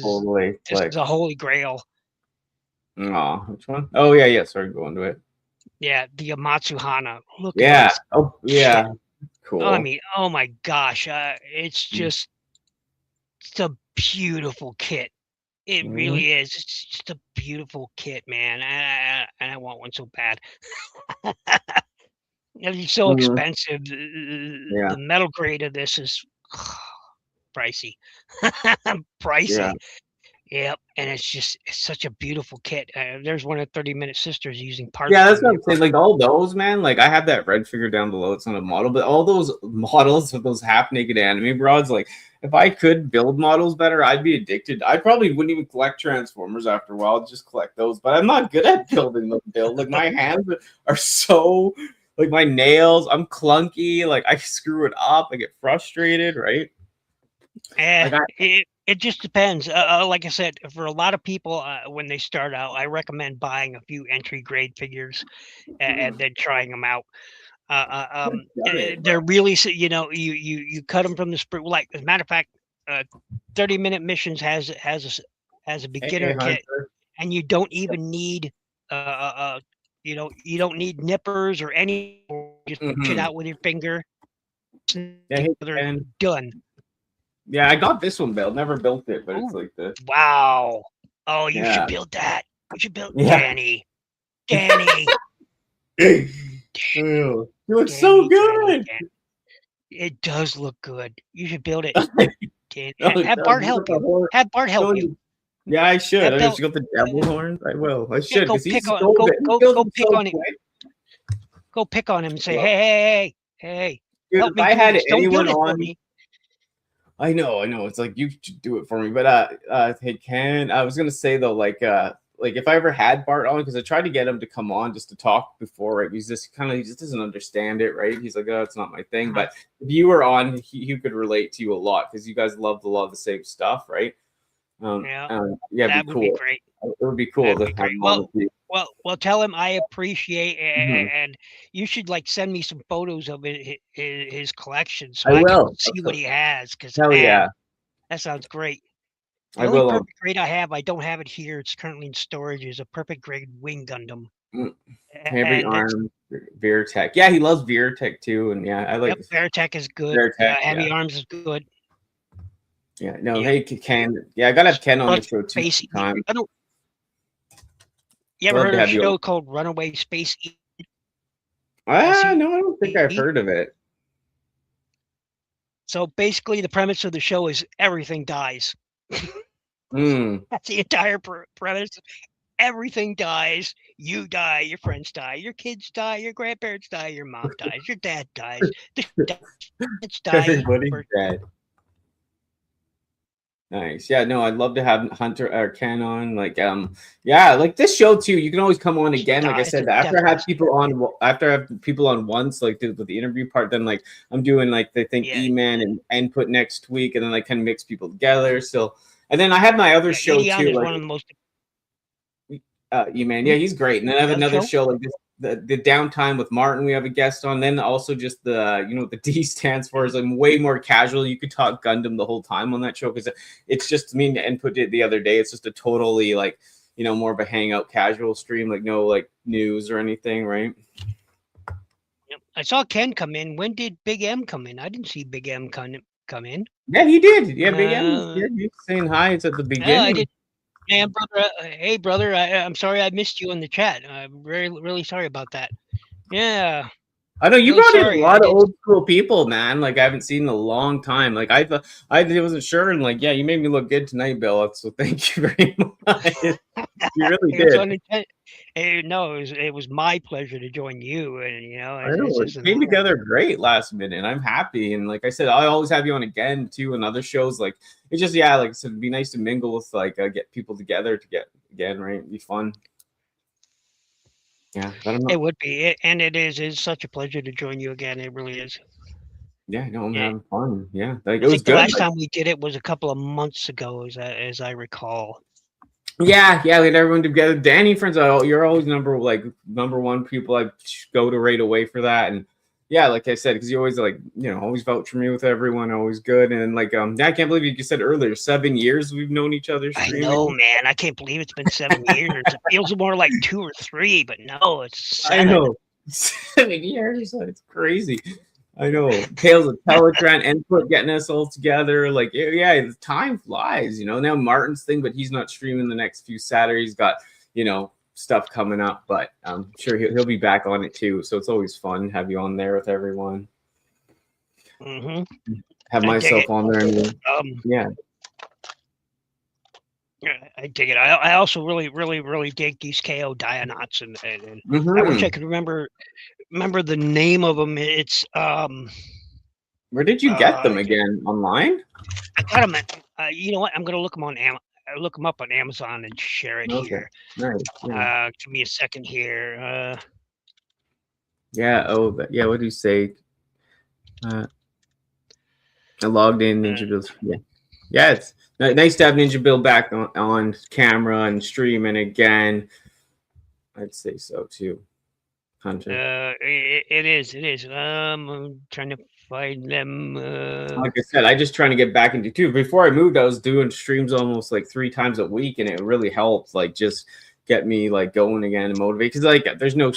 A: Totally.
B: this
A: Like,
B: is a holy grail.
A: oh, which one? Oh yeah, yeah. Sorry, go into it.
B: Yeah, the Amatsu Hana. Look at
A: Yeah.
B: this
A: Oh
B: kit.
A: yeah.
B: I
A: Cool.
B: mean, oh my gosh,
A: Mm-hmm.
B: it's a beautiful kit. It really is. It's just a beautiful kit, man. And I want one so bad. It's so
A: Mm-hmm.
B: expensive.
A: Yeah.
B: The metal grade of this is pricey.
A: Yeah.
B: Pricey. Yep, and it's such a beautiful kit. There's one of 30-minute sisters using parts
A: Yeah, that's
B: from
A: what
B: it.
A: I'm saying. Like all those, man. Like I have that red figure down below. It's not a model, but all those models of those half naked anime broads. Like if I could build models better, I'd be addicted. I probably wouldn't even collect Transformers after a while. I'd just collect those. But I'm not good at building them. Like my hands are so like my nails. I'm clunky. Like I screw it up. I get frustrated. Right. Like I.
B: It just depends. Like I said, for a lot of people, when they start out, I recommend buying a few entry grade figures and then trying them out. They're really, you cut them from the spring. Like as a matter of fact, 30-minute missions has a beginner
A: Hey,
B: kit,
A: Hunter.
B: and you don't even need you don't need nippers or any. Just push it
A: Mm-hmm.
B: out with your finger.
A: Yeah, hey,
B: They're
A: Ken.
B: done.
A: Yeah, I got this one built. Never built it, but it's
B: Ooh,
A: like this.
B: wow. Oh, you should
A: Yeah.
B: build that. You should build
A: Yeah.
B: Danny. Danny.
A: You look so good.
B: Danny. It does look good. You should build it. Danny.
A: No, it
B: Have
A: does.
B: Bart
A: You
B: help
A: got the
B: you.
A: horn.
B: Have Bart help
A: No,
B: you.
A: yeah, I should. I
B: Have
A: just
B: Belt.
A: got the devil horns. I will. I
B: Yeah,
A: should
B: go
A: because he's
B: pick on
A: so
B: go
A: good. He
B: go
A: builds
B: go
A: them
B: pick
A: so
B: on him.
A: quick.
B: Go pick on him and say,
A: Well,
B: hey,
A: dude,
B: help
A: if
B: me
A: I
B: do
A: had
B: this. Don't
A: anyone
B: build it for
A: on,
B: me.
A: I know. It's like you should do it for me. But hey, Ken, I was gonna say though, like if I ever had Bart on, because I tried to get him to come on just to talk before, right? He's just he just doesn't understand it, right? He's like, oh, it's not my thing. But if you were on, he could relate to you a lot because you guys love a lot of the same stuff, right?
B: Yeah,
A: Yeah, it'd
B: that
A: be
B: would be
A: cool.
B: great.
A: It would be cool
B: That'd
A: to
B: be
A: have
B: great.
A: him on with you.
B: Well, tell him I appreciate,
A: Mhm.
B: and you should like send me some photos of his collection so
A: I
B: I can
A: will.
B: see what he has. Because
A: Hell
B: man,
A: yeah,
B: that sounds great. The
A: I
B: only
A: will.
B: perfect grade I don't have it here. It's currently in storage. Is a perfect grade Wing Gundam,
A: Heavy
B: and it's
A: arm, Veertech. Yeah, he loves Veertech too, and yeah, I like
B: yep. Veritech is good.
A: Veertech. Yeah,
B: Heavy Arms is good.
A: yeah. No,
B: Yep.
A: hey Ken. Yeah, I gotta have Ken on the show too
B: Space.
A: sometime.
B: I don't. You ever
A: Love
B: heard
A: to
B: of a
A: have you on.
B: show called Runaway Space?
A: No, I don't think I've
B: SE?
A: heard of it.
B: So basically, the premise of the show is everything dies.
A: Hmm.
B: That's the entire premise. Everything dies. You die. Your friends die. Your kids die. Your grandparents die. Your mom dies. Your dad dies. The dads die.
A: Everybody's dead. Nice. Yeah, no, I'd love to have Hunter or Ken on. Yeah, like this show too. You can always come on again. Like I
B: It's a
A: said, after I
B: definite.
A: have people on, after I have people on once, like with the interview part, then like I'm doing like the thing
B: Yeah.
A: E-Man and input next week, and then I kind of mix people together. So, and then I have my other show
B: Eon
A: too,
B: is
A: like
B: one of the most.
A: E-Man. Yeah, he's great. And then I have another
B: Show?
A: show like this. The downtime with Martin, we have a guest on. Then also just what the D stands for is I'm way more casual. You could talk Gundam the whole time on that show because it's just me and input it the other day. It's just a totally more of a hangout casual stream, like no like news or anything, right?
B: Yep. I saw Ken come in. When did Big M come in? I didn't see Big M come in.
A: Yeah, he did. Yeah, Big M. Yeah, he's saying hi. It's at the
B: No,
A: beginning.
B: I did. Man, brother. Hey, brother. I'm sorry I missed you in the chat. I'm really sorry about that. Yeah.
A: I know you
B: Really
A: brought in a
B: sorry.
A: lot of old school people, man. Like I haven't seen in a long time. Like I wasn't sure, and like you made me look good tonight, Bill. So thank you very much. You really did.
B: No, it was my pleasure to join you, and
A: I know it
B: just
A: came
B: an honor.
A: together great last minute. And I'm happy, and like I said, I always have you on again too, and other shows. Like it's just like I said, it'd be nice to mingle with get people together to get again, right? It'd be fun. Yeah,
B: it would be, and it is. It's such a pleasure to join you again. It really is.
A: Yeah, no, I'm having fun. Yeah, like it
B: I
A: was
B: think the
A: good.
B: last time we did it was a couple of months ago, as I recall.
A: Yeah, we had everyone together. Danny, friends, you're always number one people I go to right away for that. And yeah, like I said, because you always always vouch for me with everyone, always good. And I can't believe you said earlier, 7 years we've known each other.
B: Streaming. I know, man. I can't believe it's been 7 years. It feels more like 2 or 3, but no, it's 7.
A: I know, 7 years. It's crazy. I know. Tales of Teletran input getting us all together. Like, yeah, the time flies, Now Martin's thing, but he's not streaming the next few Saturdays. He's got, stuff coming up, but I'm sure he'll be back on it too. So it's always fun to have you on there with everyone.
B: Mm-hmm.
A: Have myself on there. Yeah.
B: Yeah, I dig it. I also really dig these KO Dionauts, and I wish I
A: Mm-hmm.
B: could remember the name of them. It's
A: Where did you get them again? Online?
B: I got them at, you know what? I'm gonna look them on look them up on Amazon and share it
A: Okay.
B: here.
A: Nice. Yeah.
B: Give me a second here.
A: Yeah. Oh, yeah. What do you say? I logged in Ninjabill. Yeah. Yeah. It's nice to have Ninjabill back on camera and streaming again. I'd say so too, Hunter.
B: It is. It is. I'm trying to find them.
A: Like I said, I just trying to get back into too. Before I moved, I was doing streams almost like 3 times a week, and it really helped. Like just get me like going again and motivate. Because like there's no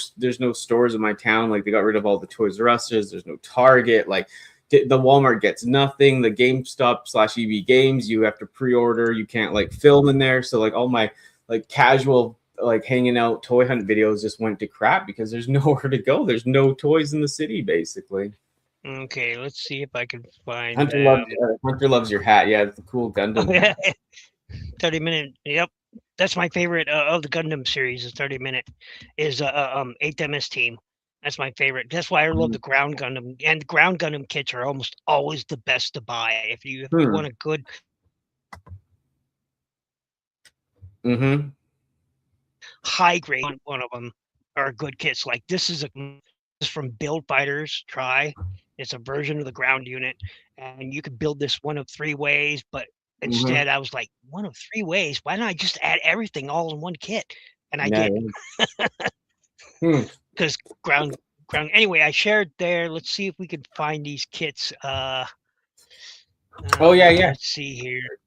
A: stores in my town. Like they got rid of all the Toys R Us's. There's no Target. Like the Walmart gets nothing. The GameStop / EB Games you have to pre-order. You can't like film in there. So like all my like casual like hanging out toy hunt videos just went to crap because there's nowhere to go. There's no toys in the city basically.
B: Okay, let's see if I can find
A: Hunter loves your hat. Yeah, it's a cool Gundam hat.
B: 30-minute. Yep, that's my favorite of the Gundam series. The 30-minute is 8th MS Team. That's my favorite. That's why I love the ground Gundam, and the ground Gundam kits are almost always the best to buy if you want a good high grade one of them are good kits. Like this is from Build Fighters. It's a version of the ground unit, and you could build this one of 3 ways. But instead, I was like, one of 3 ways. Why don't I just add everything all in one kit? And I did. Because ground. Anyway, I shared there. Let's see if we can find these kits.
A: Oh yeah.
B: Let's see here.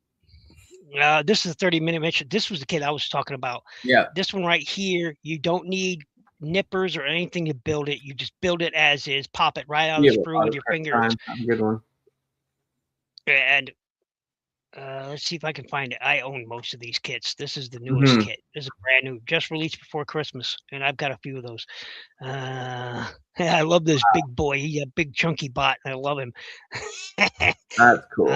B: This is a 30-minute mission. This was the kit I was talking about.
A: Yeah.
B: This one right here, you don't need nippers or anything to build it. You just build it as is. Pop it right out of the sprue with your fingers.
A: Good one.
B: And let's see if I can find it. I own most of these kits. This is the newest kit. This is brand new, just released before Christmas, and I've got a few of those. I love this big boy. He's a big chunky bot. I love him.
A: That's cool.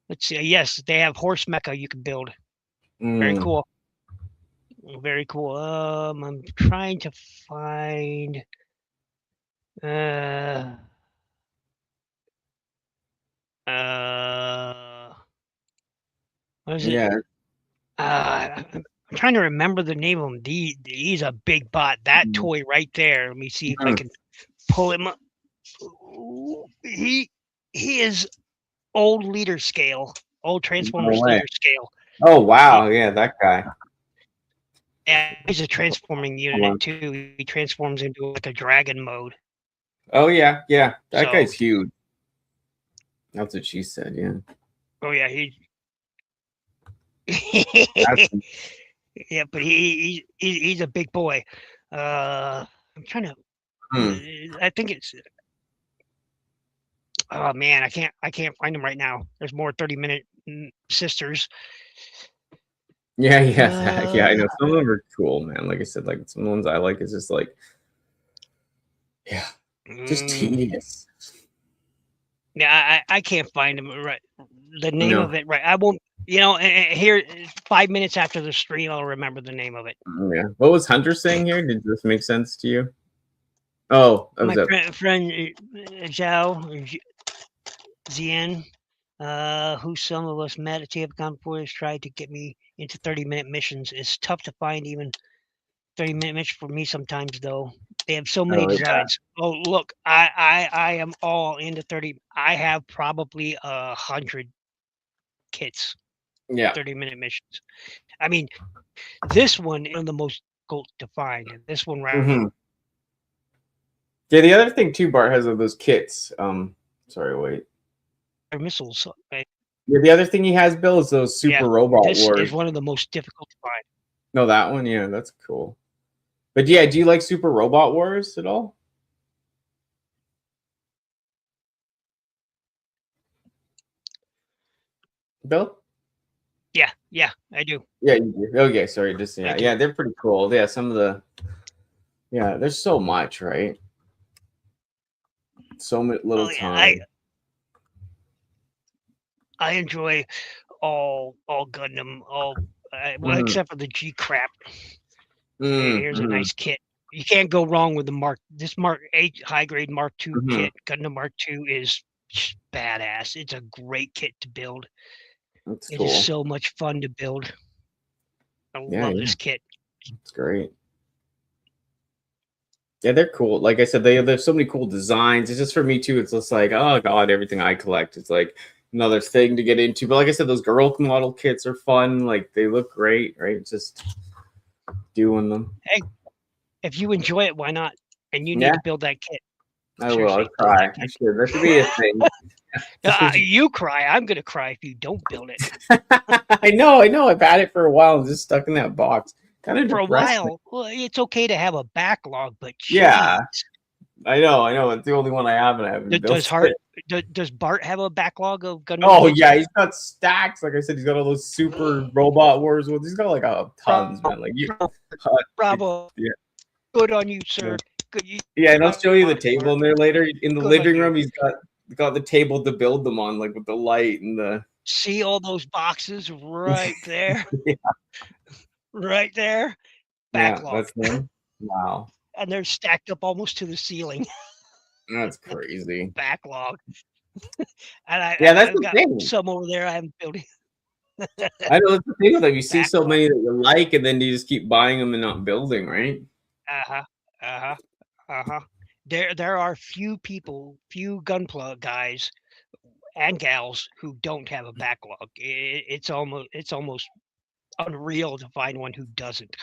B: Let's see. Yes, they have horse mecha you can build. Very cool. Very cool. I'm trying to find. What is it?
A: Yeah.
B: I'm trying to remember the name of him. He's a big bot. That toy right there. Let me see if I can pull him up. He is old leader scale. Old Transformers leader scale.
A: Oh wow, yeah, that guy.
B: Yeah, he's a transforming unit too. He transforms into like a dragon mode.
A: Oh yeah, yeah. That guy's huge. That's what she said, yeah.
B: Oh yeah, yeah, but he's a big boy. I'm trying to I think it's oh man, I can't find him right now. There's more 30-minute sisters.
A: Yeah, I know. Some of them are cool, man. Like I said, like some ones I like is just like just tedious.
B: Yeah, I can't find him right. The name of it, right? I won't. Here 5 minutes after the stream, I'll remember the name of it.
A: Yeah. What was Hunter saying here? Did this make sense to you? Oh,
B: my friend Zhao Zien, who some of us met at TFCon before, has tried to get me into 30-minute missions. It's tough to find even 30-minute missions for me sometimes, though. They have so many designs. Yeah. Oh, look, I am all into 30. I have probably 100 kits.
A: Yeah.
B: 30-minute missions. I mean, this one is one of the most difficult to find. And this one right.
A: Yeah, the other thing too, Bart has of those kits. Sorry, wait.
B: Missiles. Right?
A: Yeah, the other thing he has, Bill, is those Super Robot Wars.
B: This is one of the most difficult to find.
A: No, that one, yeah, that's cool. But yeah, do you like Super Robot Wars at all? Bill?
B: Yeah, I do.
A: Yeah, you do. Okay, sorry, just yeah, they're pretty cool. Yeah, some of the there's so much, right? So much little time.
B: I enjoy all Gundam, all well, except for the G crap. Here's a nice kit. You can't go wrong with this Mark 8 high grade Mark II kit. Gundam Mark II is badass. It's a great kit to build.
A: That's
B: It
A: cool.
B: is so much fun to build. I love this kit.
A: It's great. Yeah, they're cool. Like I said, there's so many cool designs. It's just for me too. It's just like, oh god, everything I collect. It's like another thing to get into. But like I said, those girl model kits are fun. Like they look great, right? Just doing them.
B: Hey, if you enjoy it, why not? And you need to build that kit.
A: I will. I'll try. I should. That should be a thing.
B: You cry. I'm gonna cry if you don't build it.
A: I know. I've had it for a while. I'm just stuck in that box. Kind of
B: for a while. Well, it's okay to have a backlog, but geez.
A: Yeah, I know. It's the only one I have, and I haven't built it.
B: Does Bart have a backlog of Gundam?
A: Oh yeah, he's got stacks. Like I said, he's got all those super robot wars ones. He's got like tons, man. Like
B: bravo.
A: Yeah.
B: Good on you, sir. Good.
A: Yeah, and I'll show you the table in there later. In the living room, he's got the table to build them on, like with the light and the.
B: See all those boxes right there.
A: Yeah.
B: Right there. Backlog.
A: Yeah, that's them. Wow.
B: And they're stacked up almost to the ceiling.
A: That's crazy.
B: Backlog. And I've got
A: thing.
B: some over there I haven't built.
A: I know that's the thing with them. You see so many that you like, and then you just keep buying them and not building, right?
B: There are few Gunpla guys and gals who don't have a backlog. It's almost unreal to find one who doesn't.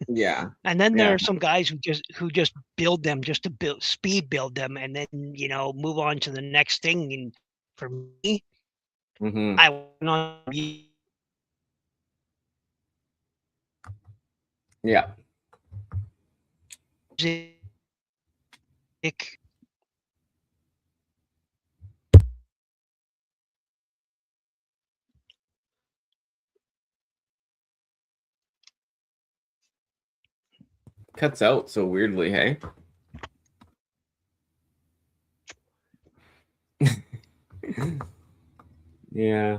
A: Yeah.
B: And then there are some guys who just build them just to speed build them, and then move on to the next thing. And for me, I went on.
A: Yeah. Cuts out so weirdly, hey? Yeah.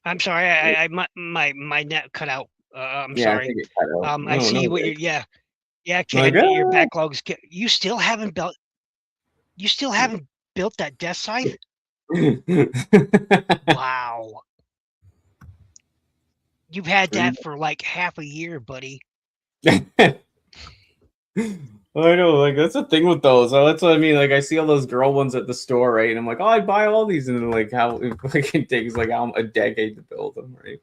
B: I'm sorry, I my net cut out. I'm sorry.
A: I think it cut out.
B: I see what you're. Yeah, Ken, your backlogs. You still haven't built. You still haven't built that death sign. Wow. You've had that for like half a year, buddy.
A: I know, like that's the thing with those. That's what I mean. Like I see all those girl ones at the store, right? And I'm like, oh, I'd buy all these, and then like how it takes like a decade to build them, right?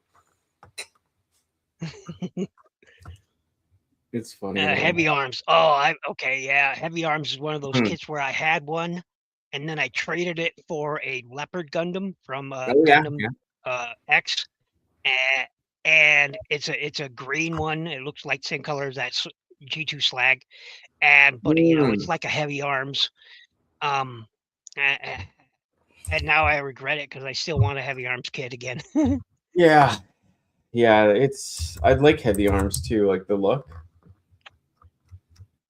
A: It's funny.
B: Heavy Arms. Oh, Heavy Arms is one of those kits where I had one, and then I traded it for a Leopard Gundam from Gundam X, and it's a green one. It looks like the same color as that G2 Slag, but it's like a Heavy Arms. And now I regret it because I still want a Heavy Arms kit again.
A: Yeah, I'd like Heavy Arms too, like the look.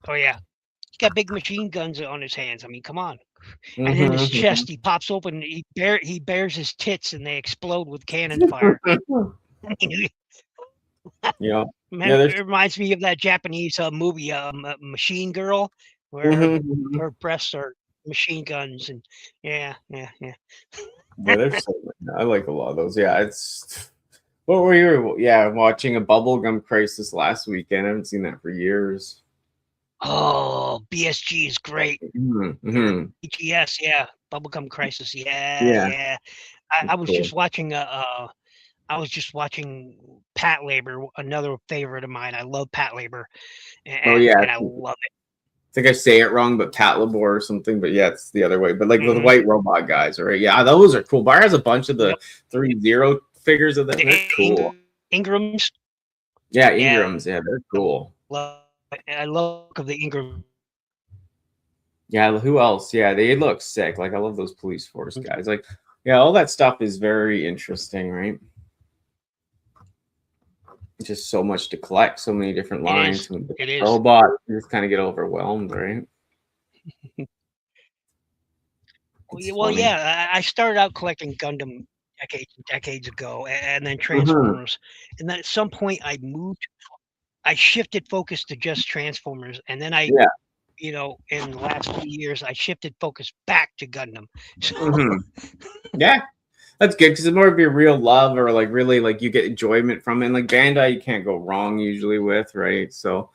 B: Oh yeah, he's got big machine guns on his hands. I mean, come on. And in his chest, he pops open. He bares his tits, and they explode with cannon fire.
A: Yeah.
B: It reminds me of that Japanese movie, Machine Girl, where her breasts are machine guns, and yeah.
A: I like a lot of those. Yeah, it's. What were you? Yeah, watching a Bubblegum Crisis last weekend. I haven't seen that for years.
B: Oh, BSG is great. BGS, Bubblegum Crisis, yeah. I was just watching Pat Labor, another favorite of mine. I love Pat Labor, and I love it.
A: I think I say it wrong, but Pat Labor or something. But yeah, it's the other way. But like the white robot guys, right? Yeah, those are cool. Bar has a bunch of the 3-0 figures of them. They're cool.
B: Ingrams.
A: Yeah, Ingrams. Yeah, they're cool.
B: I love the Ingram.
A: Yeah, who else? Yeah, they look sick. Like I love those police force guys. Like, yeah, all that stuff is very interesting, right? Just so much to collect, so many different lines.
B: It is.
A: Robot, you just kind of get overwhelmed, right?
B: Well, yeah, I started out collecting Gundam decades and decades ago, and then
A: Mhm.
B: Transformers. And then at some point, I shifted focus to just Transformers, and then
A: Yeah.
B: in the last few years, I shifted focus back to Gundam. So
A: Mhm. Yeah. That's good because it's more of your real love or like really like you get enjoyment from it. And like Bandai, you can't go wrong usually with, right? So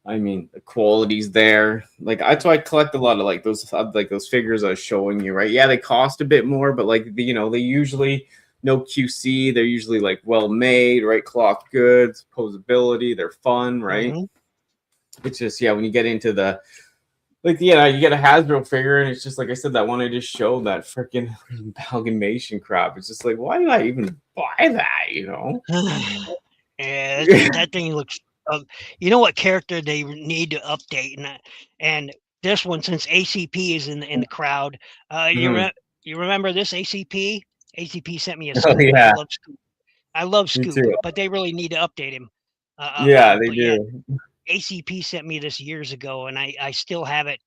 A: I mean, the quality's there. Like that's why I collect a lot of like those figures I was showing you, right? Yeah, they cost a bit more, but like they usually no QC. They're usually like well made, right? Cloth goods, posability. They're fun, right?
B: mhm.
A: It's just yeah, when you get into the like yeah, you get a Hasbro figure, and it's just like I said, that one I just showed, that freaking amalgamation crap. It's just like, why did I even buy that? You know?
B: Yeah, that thing looks. You know what character they need to update, and this one, since ACP is in the crowd,
A: Mhm.
B: you remember this ACP? ACP sent me a
A: Oh
B: Scoop, and
A: yeah,
B: I love
A: me
B: Scoop,
A: too.
B: but they really need to update him.
A: Yeah, they
B: But yeah,
A: do.
B: ACP sent me this years ago, and I still have it,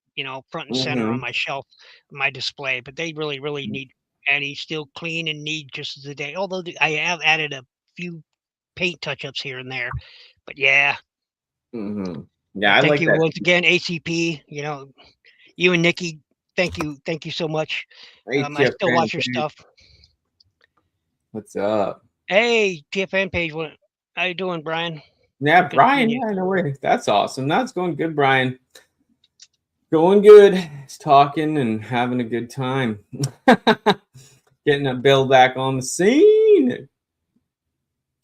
B: front and center on
A: Hmm.
B: my shelf, my display. But they really need, and he's still clean and neat just as a day. Although I have added a few paint touch-ups here and there. But yeah,
A: Hmm. Yeah, I
B: thank
A: like
B: you
A: that.
B: once again, ACP. You and Nikki, thank you so much.
A: Hey,
B: I still
A: TFN,
B: watch your stuff.
A: what's up?
B: Hey, TFN page, how you doing, Brian?
A: Yeah,
B: Good
A: Brian.
B: seeing you.
A: Yeah, no way. That's awesome. That's going good, Brian. Going good. He's talking and having a good time. Getting a Bill back on the scene.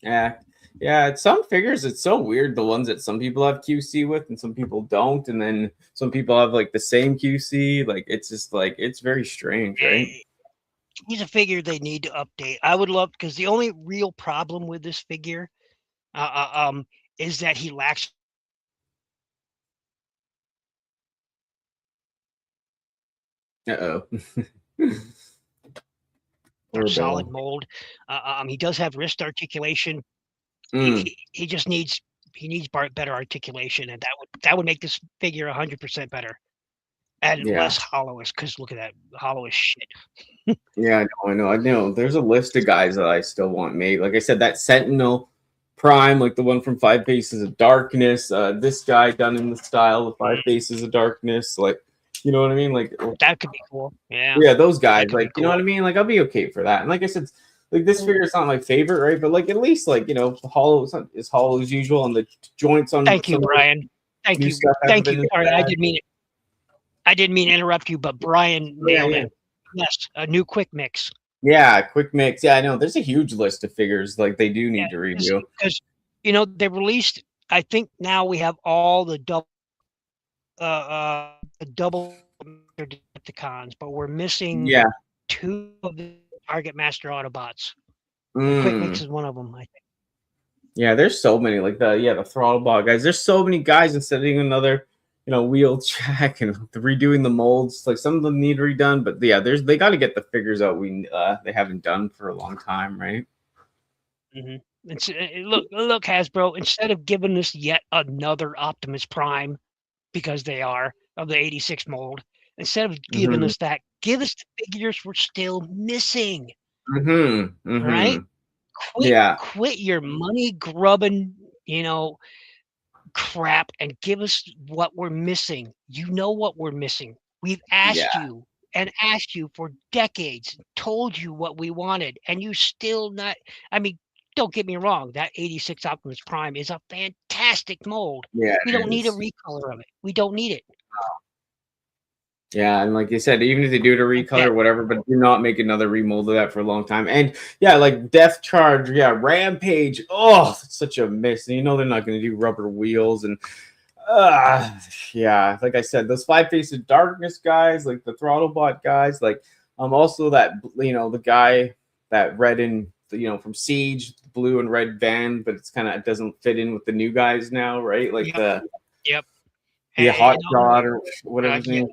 A: Yeah. Yeah, some figures it's so weird the ones that some people have QC with and some people don't, and then some people have like the same QC. Like it's just like it's very strange, right?
B: Eh, He's a figure they need to update. I would love because the only real problem with this figure, is that he lacks
A: Uh-oh.
B: a
A: Poor
B: solid
A: Bill.
B: mold. He does have wrist articulation.
A: Mm,
B: He just needs better articulation, and that would make this figure 100% better and
A: yeah.
B: less hollowish. Because look at that hollowish shit.
A: Yeah, I know. There's a list of guys that I still want made. Like I said, that Sentinel Prime, like the one from Five Faces of Darkness, this guy done in the style of Five
B: Mm,
A: Faces of Darkness, like you know what I mean? Like
B: that could be cool. Yeah,
A: yeah, those guys,
B: that could be
A: like you know what
B: cool.
A: I mean? Like I'll be okay for that. And like I said, like this figure is not my favorite, right? But like at least like the hollow is not as hollow as usual, and the joints on
B: Thank you,
A: some of the
B: Brian. Thank
A: new
B: you.
A: stuff haven't
B: Thank you.
A: been as
B: Sorry,
A: bad.
B: I didn't mean to interrupt you, but Brian
A: Yeah,
B: nailed
A: yeah.
B: it. Yes, a new quick mix.
A: Yeah, quick mix. Yeah, I know. There's a huge list of figures like they do
B: Yeah,
A: need to review.
B: because they released. I think now we have all the double Decepticons, but we're missing
A: Yeah.
B: two of the Target Master Autobots, and Quick Mix
A: Mm.
B: is one of them. I think.
A: Yeah, there's so many like the throttle bot guys. There's so many guys instead of doing another, wheel jack and redoing the molds. Like some of them need redone, but yeah, they got to get the figures out they haven't done for a long time, right?
B: Mhm. Look, Hasbro. Instead of giving us yet another Optimus Prime, because they are of the '86 mold, instead of giving
A: Mm-hmm.
B: us that, give us the figures we're still missing.
A: Mm-hmm.
B: All right,
A: Mm-hmm.
B: quit
A: Yeah.
B: quit your money grubbing, you know, crap, and give us what we're missing. You know what we're missing. We've
A: Yeah.
B: asked you for decades, told you what we wanted, and you still not. I mean, don't get me wrong. That '86 Optimus Prime is a fantastic mold.
A: Yeah,
B: We
A: it
B: don't need a
A: is.
B: recolor of it. We don't need it.
A: Yeah, and like you said, even if they do it a recolor
B: That
A: or whatever, but do not make another remold of that for a long time. And yeah, like Death Charge, yeah, Rampage. Oh, it's such a miss. And they're not going to do rubber wheels and uh yeah, like I said, those Five Faces of Darkness guys, like the Throttlebot guys, like also that the guy that red and from Siege, blue and red van, but it doesn't fit in with the new guys now, right? Like
B: Yep, yep.
A: the
B: And,
A: Hot Rod or whatever his
B: yeah,
A: name.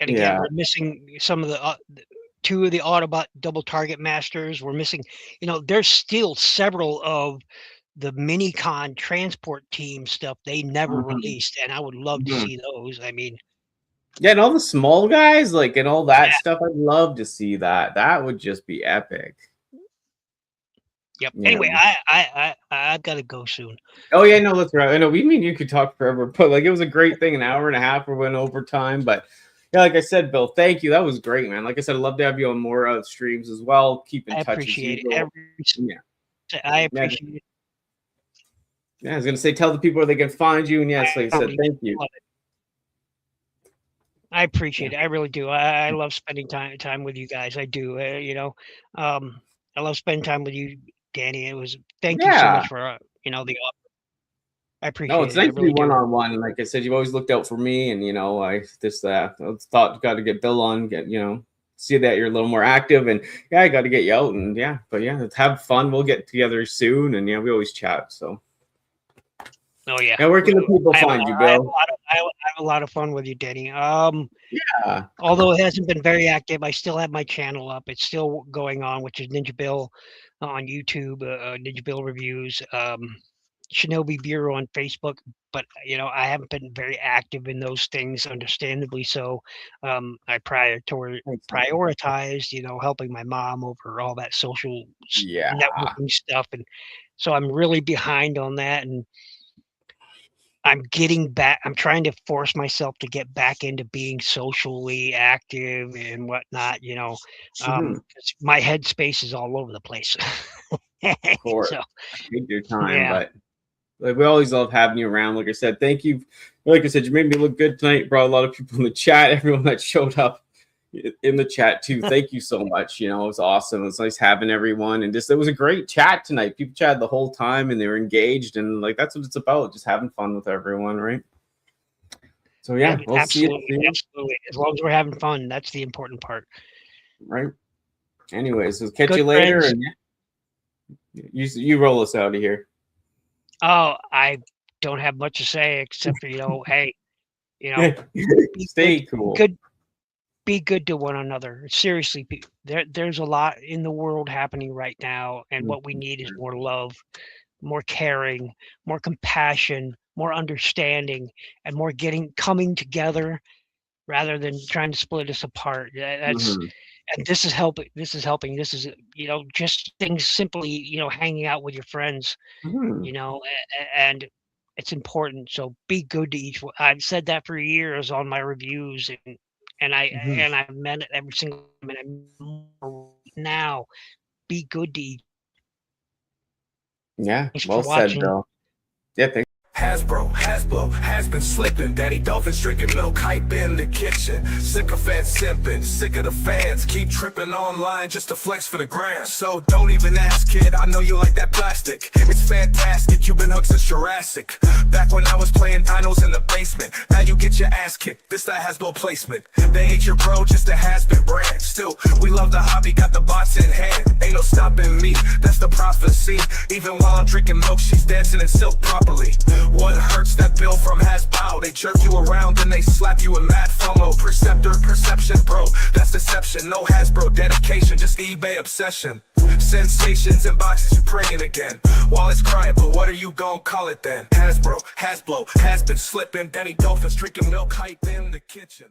B: and again,
A: Yeah.
B: we're missing some of two of the Autobot double target masters. We're missing, there's still several of the Minicon transport team stuff they never
A: Mhm.
B: released, and I would love to
A: Mhm.
B: see those. I mean,
A: Yeah, and all the small guys, like and all that
B: yeah,
A: stuff, I'd love to see that. That would just be epic.
B: Yep.
A: Yeah.
B: Anyway, I've got to go soon.
A: Oh yeah, no, that's right. I know we mean you could talk forever, but like it was a great thing. An hour and a half, we went over time, but yeah, like I said, Bill, thank you. That was great, man. Like I said, I'd love to have you on more streams as well. Keep in
B: I
A: touch as
B: appreciate
A: usual.
B: it.
A: Yeah,
B: I appreciate it.
A: yeah. I was gonna say, tell the people where they can find you, and yes, like I said, thank you.
B: I appreciate it. I really do. I love spending time with you guys. I do. I love spending time with you, Danny. Thank you so much for the offer. I
A: No,
B: appreciate
A: it's
B: it. I
A: nice to be
B: really do.
A: one-on-one. Like I said, you've always looked out for me, and I just thought got to get Bill on, see that you're a little more active, and yeah, I got to get you out, and yeah, but yeah, let's have fun. We'll get together soon, and yeah, we always chat. So,
B: oh yeah.
A: Now, where can the people find you, Bill?
B: I have a lot of fun with you, Danny.
A: Yeah.
B: Although it hasn't been very active, I still have my channel up. It's still going on, which is Ninjabill on YouTube, Ninjabill Reviews, Shinobi Bureau on Facebook. But I haven't been very active in those things, understandably so. I prioritized, helping my mom over all that social networking stuff, and so I'm really behind on that. And I'm getting back. I'm trying to force myself to get back into being socially active and whatnot. 'cause my headspace is all over the place.
A: Of course,
B: So,
A: take your time,
B: yeah.
A: but like we always love having you around. Like I said, thank you. Like I said, you made me look good tonight. Brought a lot of people in the chat. Everyone that showed up in the chat too. Thank you so much. It was awesome. It was nice having everyone, and it was a great chat tonight. People chatted the whole time, and they were engaged, and like that's what it's about, just having fun with everyone, right? So yeah, we'll
B: absolutely,
A: see you.
B: Absolutely. As long as we're having fun, that's the important part,
A: right? Anyways, we'll catch you later,
B: friends.
A: and you roll us out of here.
B: Oh, I don't have much to say except for hey,
A: stay cool.
B: Be good to one another. Seriously, there's a lot in the world happening right now, and what we need is more love, more caring, more compassion, more understanding, and more coming together rather than trying to split us apart. That's and this is helping. This is helping. This is just things simply hanging out with your friends, and it's important. So be good to each one. I've said that for years on my reviews, and I've meant it every single time. Now, be good to each.
A: Yeah,
B: Thanks
A: well
B: for watching.
A: said, Bill. Yeah, thanks.
C: Hasbro has been slipping. Danni Dolphin drinking milk, hype in the kitchen. Sycophants simping, sick of the fans. Keep tripping online just to flex for the gram. So don't even ask, kid, I know you like that plastic. It's fantastic, you've been hooked since Jurassic. Back when I was playing dinos in the basement. Now you get your ass kicked, this that Hasbro placement. They ain't your bro, just a has-been brand. Still, we love the hobby, got the box in hand. Ain't no stopping me, that's the prophecy. Even while I'm drinking milk, she's dancing in silk properly. What hurts that bill from Hasbro? They jerk you around and they slap you in mad FOMO. Perception, bro, that's deception. No Hasbro dedication, just eBay obsession. Sensations in boxes, you praying again. While it's crying, but what are you gonna call it then? Hasbro has been slipping. Danni Dolphin drinking milk, hype in the kitchen.